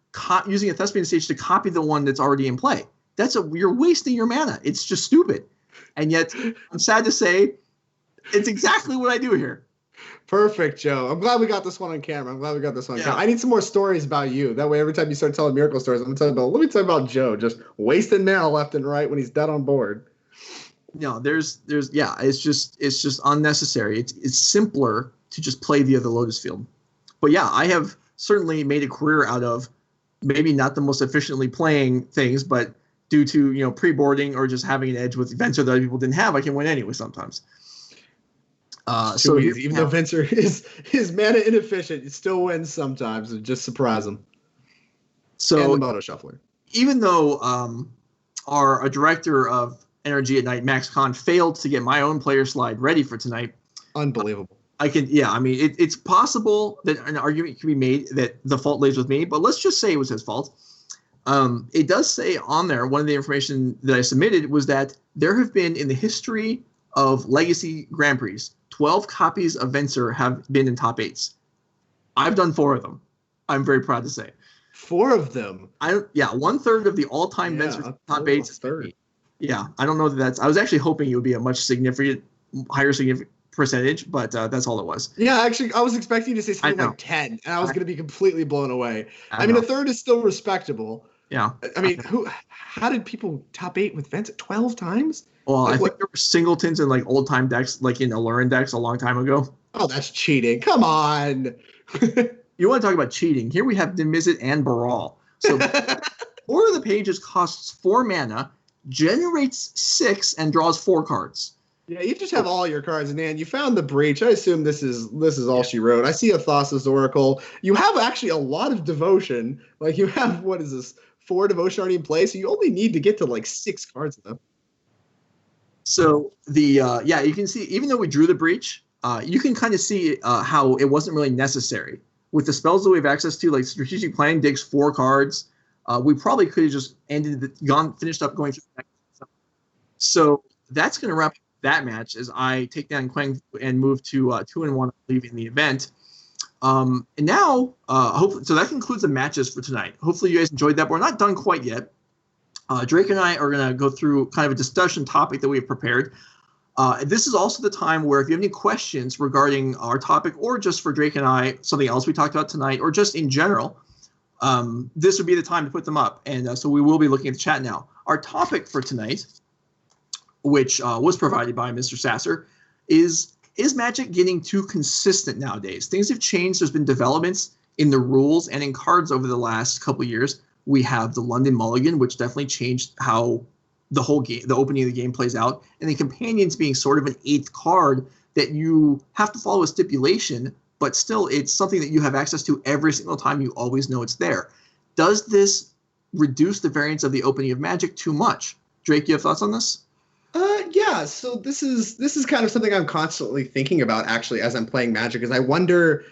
using a Thespian stage to copy the one that's already in play. You're wasting your mana. It's just stupid. And yet, I'm sad to say, it's exactly what I do here. Perfect, Joe. I'm glad we got this one on camera. I need some more stories about you. That way, every time you start telling miracle stories, let me tell you about Joe just wasting mana left and right when he's dead on board. No, it's just unnecessary. It's simpler to just play the other Lotus Field. But yeah, I have certainly made a career out of maybe not the most efficiently playing things, but due to pre-boarding or just having an edge with Venser that other people didn't have, I can win anyway sometimes. So even though Venser is mana inefficient, it still wins sometimes and just surprise him. So and the Moto Shuffler. Even though our director of NRG at Nite, Max Khan, failed to get my own player slide ready for tonight. Unbelievable. It's possible that an argument can be made that the fault lays with me, but let's just say it was his fault. It does say on there, one of the information that I submitted was that there have been, in the history of Legacy Grand Prix, 12 copies of Venser have been in top 8s. I've done 4 of them. I'm very proud to say. 4 of them? 1/3 of the all-time Venser top 8s. Yeah, I don't know that I was actually hoping it would be a much higher significant percentage, but that's all it was. Yeah, actually, I was expecting you to say something like 10, and I was going to be completely blown away. I mean, 1/3 is still respectable. Yeah. I mean, how did people top 8 with Venser 12 times? Well, I think there were singletons in old-time decks, like in Allurin decks a long time ago. Oh, that's cheating. Come on. You want to talk about cheating? Here we have Demizit and Baral. So Pour of the Pages costs 4 mana, generates 6, and draws 4 cards. Yeah, you just have all your cards in hand. You found the breach. I assume this is all she wrote. I see a Thassa's Oracle. You have actually a lot of devotion. Like, you have, what is this, 4 devotion already in play, so you only need to get to 6 cards of them. So you can see, even though we drew the breach, you can kind of see how it wasn't really necessary. With the spells that we have access to, like Strategic Planning digs 4 cards, we probably could have just finished up going through the deck. So that's going to wrap up that match as I take down Quang and move to 2-1, leaving the event. And now, hopefully, so that concludes the matches for tonight. Hopefully you guys enjoyed that. But we're not done quite yet. Drake and I are going to go through kind of a discussion topic that we have prepared. This is also the time where if you have any questions regarding our topic, or just for Drake and I, something else we talked about tonight, or just in general, this would be the time to put them up. And so we will be looking at the chat now. Our topic for tonight, which was provided by Mr. Sasser, is Magic getting too consistent nowadays? Things have changed. There's been developments in the rules and in cards over the last couple of years. We have the London Mulligan, which definitely changed how the whole game, the opening of the game plays out. And the Companions being sort of an 8th card that you have to follow a stipulation, but still it's something that you have access to every single time. You always know it's there. Does this reduce the variance of the opening of Magic too much? Drake, you have thoughts on this? Yeah, so this is kind of something I'm constantly thinking about, actually, as I'm playing Magic, is I wonder,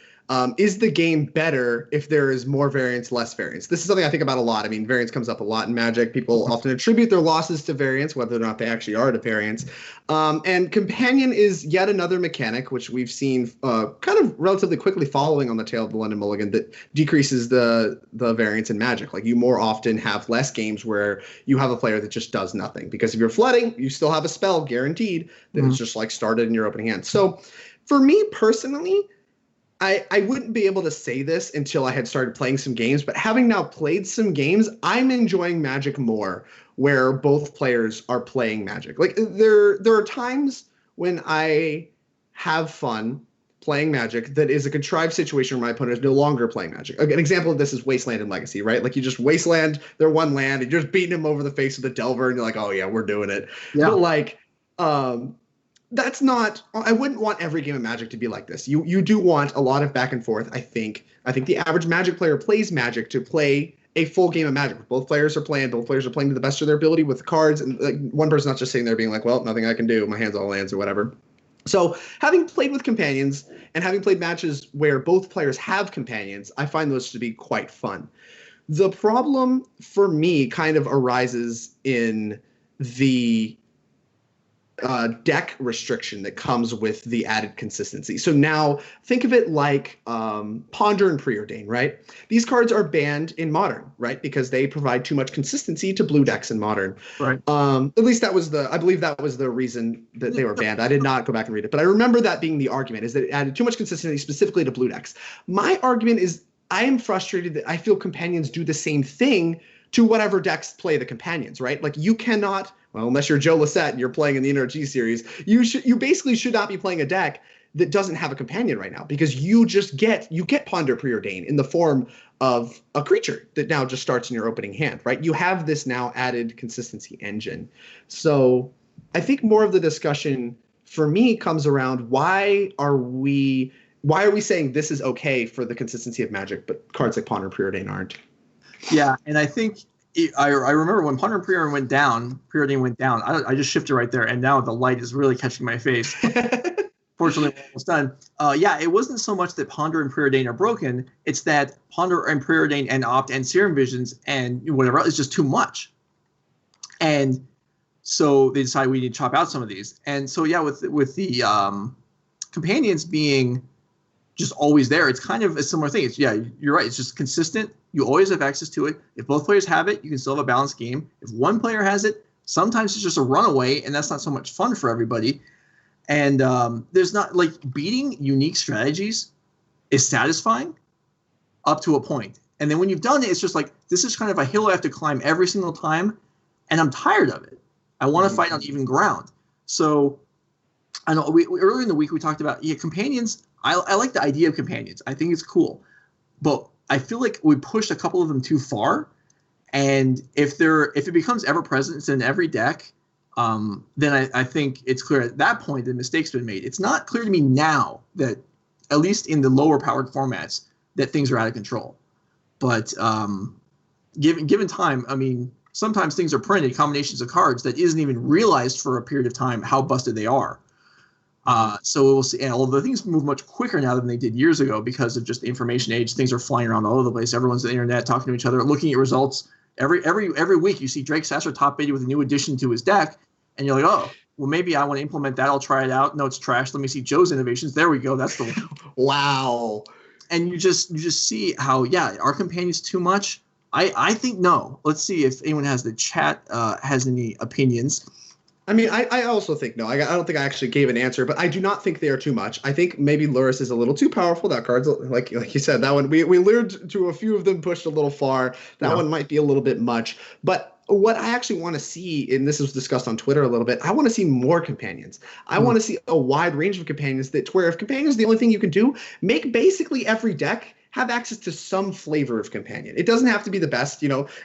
Is the game better if there is more variance, less variance? This is something I think about a lot. I mean, variance comes up a lot in Magic. People often attribute their losses to variance, whether or not they actually are to variance. And Companion is yet another mechanic, which we've seen kind of relatively quickly following on the tail of the London Mulligan, that decreases the variance in Magic. Like, you more often have less games where you have a player that just does nothing. Because if you're flooding, you still have a spell guaranteed that is just like started in your opening hand. So for me personally, I wouldn't be able to say this until I had started playing some games, but having now played some games, I'm enjoying Magic more where both players are playing Magic. Like, there are times when I have fun playing Magic that is a contrived situation where my opponent is no longer playing Magic. An example of this is Wasteland and Legacy, right? Like, you just Wasteland their one land and you're just beating them over the face with a Delver and you're like, oh yeah, we're doing it. Yeah. But like, that's not, I wouldn't want every game of Magic to be like this. You do want a lot of back and forth, I think. I think the average Magic player plays Magic to play a full game of Magic. Both players are playing to the best of their ability with the cards, and like, one person's not just sitting there being like, well, nothing I can do, my hand's all lands or whatever. So having played with companions and having played matches where both players have companions, I find those to be quite fun. The problem for me kind of arises in the deck restriction that comes with the added consistency. So now think of it like Ponder and Preordain, right? These cards are banned in Modern, right? Because they provide too much consistency to blue decks in Modern. Right. At least I believe that was the reason that they were banned. I did not go back and read it, but I remember that being the argument, is that it added too much consistency specifically to blue decks. My argument is I am frustrated that I feel companions do the same thing to whatever decks play the companions, right? Like, you cannot, well, unless you're Joe Lossett and you're playing in the NRG series, you basically should not be playing a deck that doesn't have a companion right now, because you get Ponder Preordain in the form of a creature that now just starts in your opening hand, right? You have this now added consistency engine. So I think more of the discussion for me comes around, why are we saying this is okay for the consistency of Magic, but cards like Ponder and Preordain aren't? Yeah, and I think I remember when Ponder and Preordain went down, I just shifted right there, and now the light is really catching my face. Fortunately, we're almost done. Yeah, it wasn't so much that Ponder and Preordain are broken, it's that Ponder and Preordain and Opt and Serum Visions and whatever else is just too much. And so they decided we need to chop out some of these. And so, yeah, with the companions being just always there, it's kind of a similar thing. It's, yeah, you're right. It's just consistent. You always have access to it. If both players have it, you can still have a balanced game. If one player has it, sometimes it's just a runaway, and that's not so much fun for everybody. And there's not, like, beating unique strategies is satisfying up to a point. And then when you've done it, it's just like, this is kind of a hill I have to climb every single time, and I'm tired of it. I want to fight on even ground. So I know earlier in the week we talked about, companions. I like the idea of companions. I think it's cool. But I feel like we pushed a couple of them too far. And if it becomes ever present in every deck, then I think it's clear at that point the mistake's been made. It's not clear to me now that, at least in the lower powered formats, that things are out of control. But given time, I mean, sometimes things are printed, combinations of cards, that isn't even realized for a period of time how busted they are. So we'll see. And although things move much quicker now than they did years ago because of just the information age, things are flying around all over the place. Everyone's on the internet talking to each other, looking at results. Every week you see Drake Sasser top 80 with a new addition to his deck, and you're like, oh, well, maybe I want to implement that. I'll try it out. No, it's trash. Let me see Joe's innovations. There we go. That's the one. Wow. And you just see how, yeah, are companions too much? I think no. Let's see if anyone has the chat has any opinions. I mean, I also think no. I don't think I actually gave an answer, but I do not think they are too much. I think maybe Luris is a little too powerful. That card's, like you said, that one, we lured to a few of them, pushed a little far. That one might be a little bit much. But what I actually want to see, and this was discussed on Twitter a little bit, I want to see more companions. I want to see a wide range of companions, that where if companions are the only thing you can do, make basically every deck have access to some flavor of companion. It doesn't have to be the best,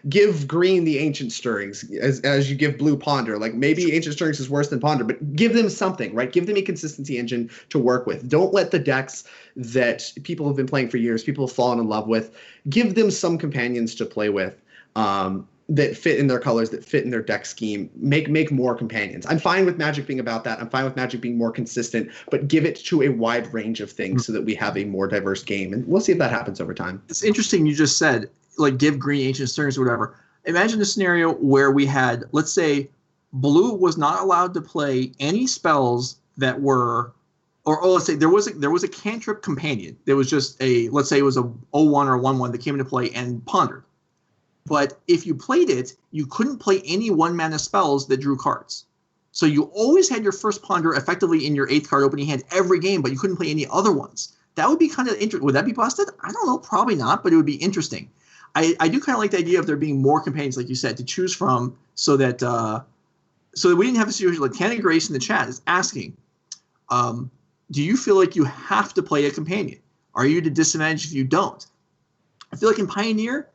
give green the Ancient Stirrings as you give blue Ponder. Like, maybe Ancient Stirrings is worse than Ponder, but give them something, right? Give them a consistency engine to work with. Don't let the decks that people have been playing for years, people have fallen in love with, give them some companions to play with. that fit in their colors, that fit in their deck scheme, make more companions. I'm fine with Magic being about that. I'm fine with Magic being more consistent, but give it to a wide range of things so that we have a more diverse game. And we'll see if that happens over time. It's interesting you just said, like, give green Ancient Stirrings or whatever. Imagine a scenario where we had, let's say, blue was not allowed to play any spells that were, or let's say there was a cantrip companion. There was just let's say it was a 0-1 or 1-1 that came into play and pondered. But if you played it, you couldn't play any 1-mana spells that drew cards. So you always had your first ponder effectively in your 8th card opening hand every game, but you couldn't play any other ones. That would be kind of interesting. Would that be busted? I don't know. Probably not, but it would be interesting. I do kind of like the idea of there being more companions, like you said, to choose from, so that we didn't have a situation like Canada Grace in the chat is asking, do you feel like you have to play a companion? Are you at a disadvantage if you don't? I feel like in Pioneer,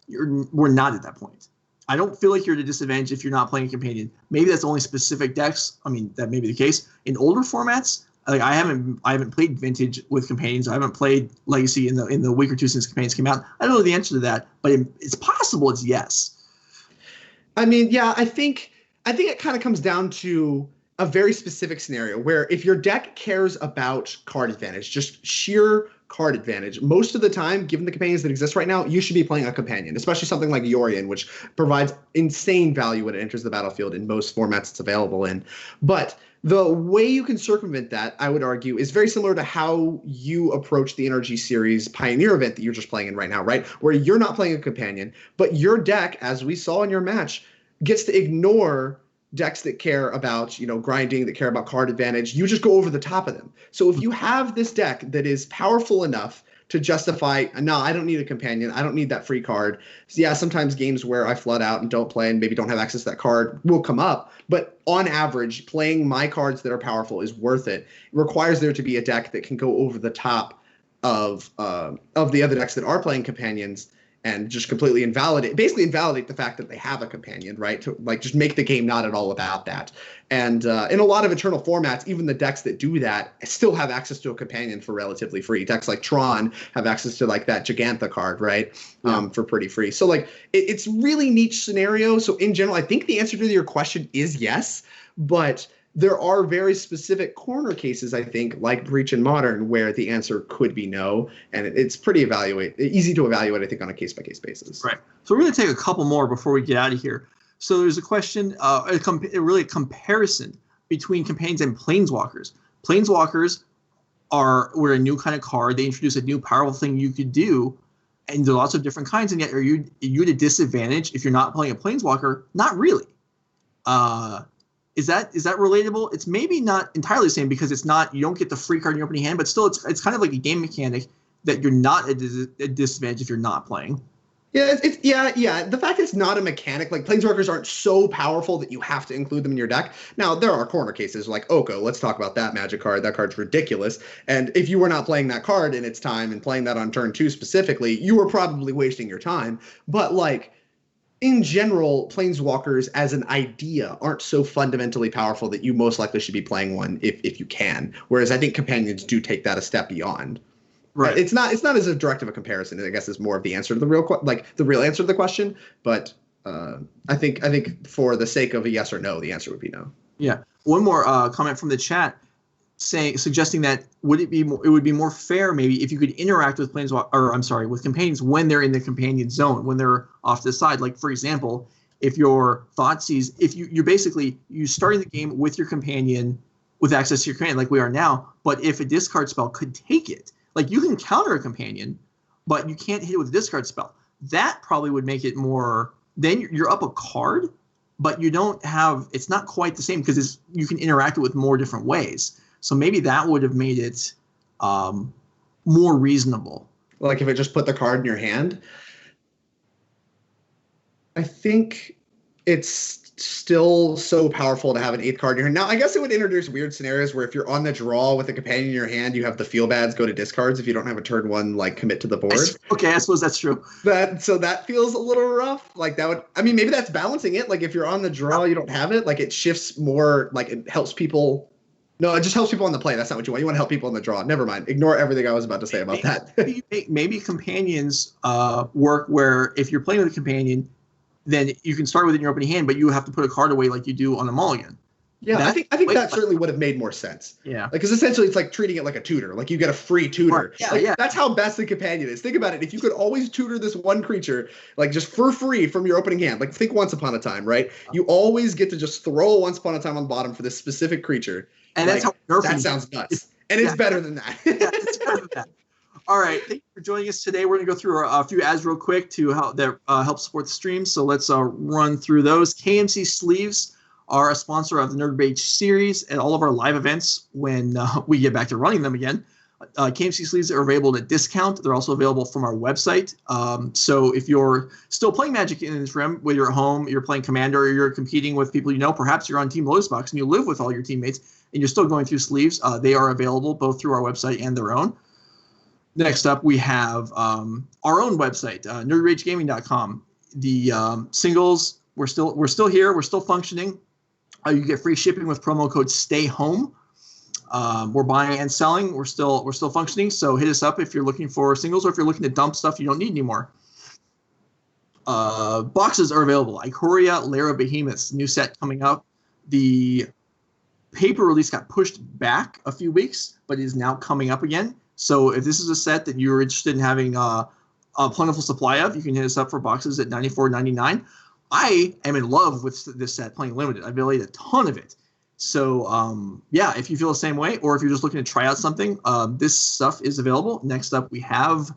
we're not at that point. I don't feel like you're at a disadvantage if you're not playing a companion. Maybe that's only specific decks. I mean, that may be the case. In older formats, like I haven't played Vintage with companions. I haven't played Legacy in the week or two since companions came out. I don't know the answer to that, but it's possible. It's yes. I mean, yeah, I think it kind of comes down to a very specific scenario where if your deck cares about card advantage, just sheer card advantage, most of the time, given the companions that exist right now, you should be playing a companion, especially something like Yorion, which provides insane value when it enters the battlefield in most formats it's available in. But the way you can circumvent that, I would argue, is very similar to how you approach the NRG series Pioneer event that you're just playing in right now, right? Where you're not playing a companion, but your deck, as we saw in your match, gets to ignore decks that care about, grinding, that care about card advantage. You just go over the top of them. So if you have this deck that is powerful enough to justify, no, I don't need a companion, I don't need that free card. So yeah, sometimes games where I flood out and don't play and maybe don't have access to that card will come up. But on average, playing my cards that are powerful is worth it. It requires there to be a deck that can go over the top of the other decks that are playing companions and just completely invalidate the fact that they have a companion, right? To just make the game not at all about that. And in a lot of Eternal formats, even the decks that do that still have access to a companion for relatively free. Decks like Tron have access to that Gigantha card, right? For pretty free. So it's really niche scenario. So in general, I think the answer to your question is yes, but there are very specific corner cases, I think, like Breach and Modern, where the answer could be no, and it's pretty easy to evaluate, I think, on a case-by-case basis. Right. So we're going to take a couple more before we get out of here. So there's a question, a comparison between companions and planeswalkers. Planeswalkers were a new kind of card. They introduce a new powerful thing you could do, and there are lots of different kinds, and yet are you at a disadvantage if you're not playing a planeswalker? Not really. Is that relatable? It's maybe not entirely the same because it's not, you don't get the free card in your opening hand, but still it's kind of like a game mechanic that you're not at a disadvantage if you're not playing. Yeah, yeah. The fact it's not a mechanic, like planeswalkers aren't so powerful that you have to include them in your deck. Now, there are corner cases like Oko. Let's talk about that Magic card. That card's ridiculous. And if you were not playing that card in its time and playing that on turn 2 specifically, you were probably wasting your time. But in general, planeswalkers as an idea aren't so fundamentally powerful that you most likely should be playing one if you can. Whereas I think companions do take that a step beyond. Right. It's not as a direct of a comparison. I guess is more of the answer to the real answer to the question. But I think for the sake of a yes or no, the answer would be no. Yeah. One more comment from the chat suggesting that it would be more fair maybe if you could interact with with companions when they're in the companion zone, when they're off to the side. Like, for example, if your Thoughtseize, if you starting the game with your companion, with access to your companion like we are now, but if a discard spell could take it, like you can counter a companion, but you can't hit it with a discard spell. That probably would make it more, then you're up a card, but you don't have, it's not quite the same because you can interact it with more different ways. So maybe that would have made it more reasonable. Like if it just put the card in your hand? I think it's still so powerful to have an 8th card in your hand. Now, I guess it would introduce weird scenarios where if you're on the draw with a companion in your hand, you have the feel bads go to discards if you don't have a turn 1 commit to the board. Okay, I suppose that's true. So that feels a little rough. Maybe that's balancing it. Like if you're on the draw, you don't have it. It shifts more, it helps people. No, it just helps people on the play. That's not what you want. You want to help people on the draw. Never mind. Ignore everything I was about to say about that. maybe companions work where if you're playing with a companion, then you can start with it in your opening hand, but you have to put a card away like you do on a mulligan. Yeah, I think that certainly would have made more sense. Yeah. Like, because essentially it's like treating it like a tutor. Like, you get a free tutor. Right. Yeah, like, yeah. That's how best the companion is. Think about it. If you could always tutor this one creature, like, just for free from your opening hand, like, think Once Upon a Time, right? You always get to just throw a Once Upon a Time on the bottom for this specific creature. And like, that's how that sounds nuts. And it's better than that. Yeah, it's better than that. All right, thank you for joining us today. We're going to go through a few ads real quick to help support the stream. So let's run through those. KMC Sleeves are a sponsor of the Nerd Rage series and all of our live events when we get back to running them again. KMC Sleeves are available at discount. They're also available from our website. So if you're still playing Magic in this room, whether you're at home, you're playing Commander, or you're competing with people you know, perhaps you're on Team Lotus Box and you live with all your teammates and you're still going through sleeves, they are available both through our website and their own. Next up, we have our own website, nerdragegaming.com. The singles, we're still here. We're still functioning. You get free shipping with promo code STAYHOME. We're buying and selling. We're still functioning. So hit us up if you're looking for singles or if you're looking to dump stuff you don't need anymore. Boxes are available. Ikoria, Lara Behemoths, new set coming up. The paper release got pushed back a few weeks, but is now coming up again. So if this is a set that you're interested in having a plentiful supply of, you can hit us up for boxes at $94.99. I am in love with this set, playing limited. I've played a ton of it. So, yeah, if you feel the same way, or if you're just looking to try out something, this stuff is available. Next up, we have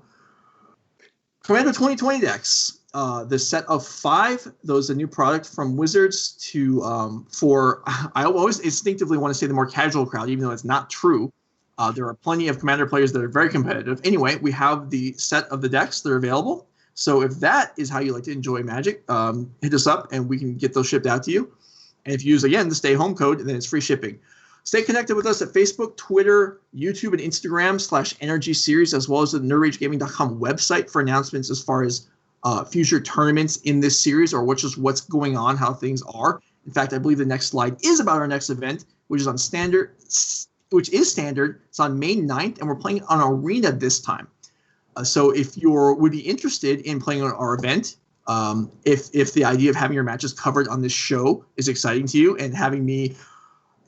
Commander 2020 decks. The set of 5, those a new product from Wizards to for I always instinctively want to say the more casual crowd, even though it's not true. There are plenty of Commander players that are very competitive. Anyway, we have the set of the decks that are available. So if that is how you like to enjoy Magic, hit us up and we can get those shipped out to you. And if you use, again, the Stay Home code, then it's free shipping. Stay connected with us at Facebook, Twitter, YouTube, and Instagram /NRG series, as well as the nerdragegaming.com website for announcements as far as future tournaments in this series, or what's going on, how things are. In fact, I believe the next slide is about our next event, which is standard. It's on May 9th, and we're playing on Arena this time. So if you would be interested in playing on our event, if the idea of having your matches covered on this show is exciting to you, and having me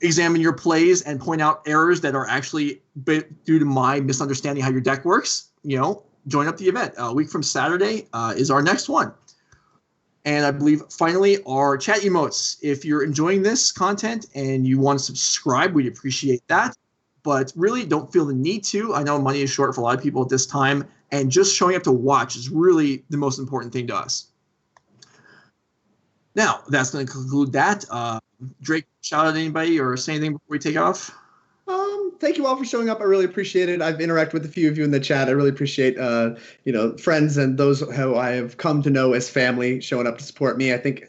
examine your plays and point out errors that are actually due to my misunderstanding how your deck works, join up the event. A week from Saturday is our next one. And I believe, finally, our chat emotes. If you're enjoying this content and you want to subscribe, we'd appreciate that. But really, don't feel the need to. I know money is short for a lot of people at this time, and just showing up to watch is really the most important thing to us. Now, that's going to conclude that. Drake, shout out to anybody or say anything before we take off? Thank you all for showing up. I really appreciate it. I've interacted with a few of you in the chat. I really appreciate, friends and those who I have come to know as family showing up to support me. I think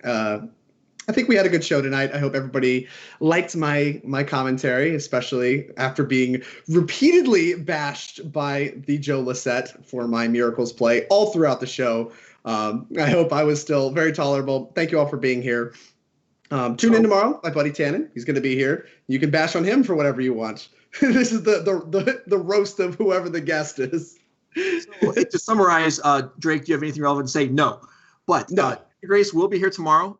we had a good show tonight. I hope everybody liked my commentary, especially after being repeatedly bashed by the Joe Lossett for my Miracles play all throughout the show. I hope I was still very tolerable. Thank you all for being here. Tune in tomorrow. My buddy Tannen, he's going to be here. You can bash on him for whatever you want. This is the roast of whoever the guest is. So, to summarize, Drake, do you have anything relevant to say? No. But no. Grace will be here tomorrow.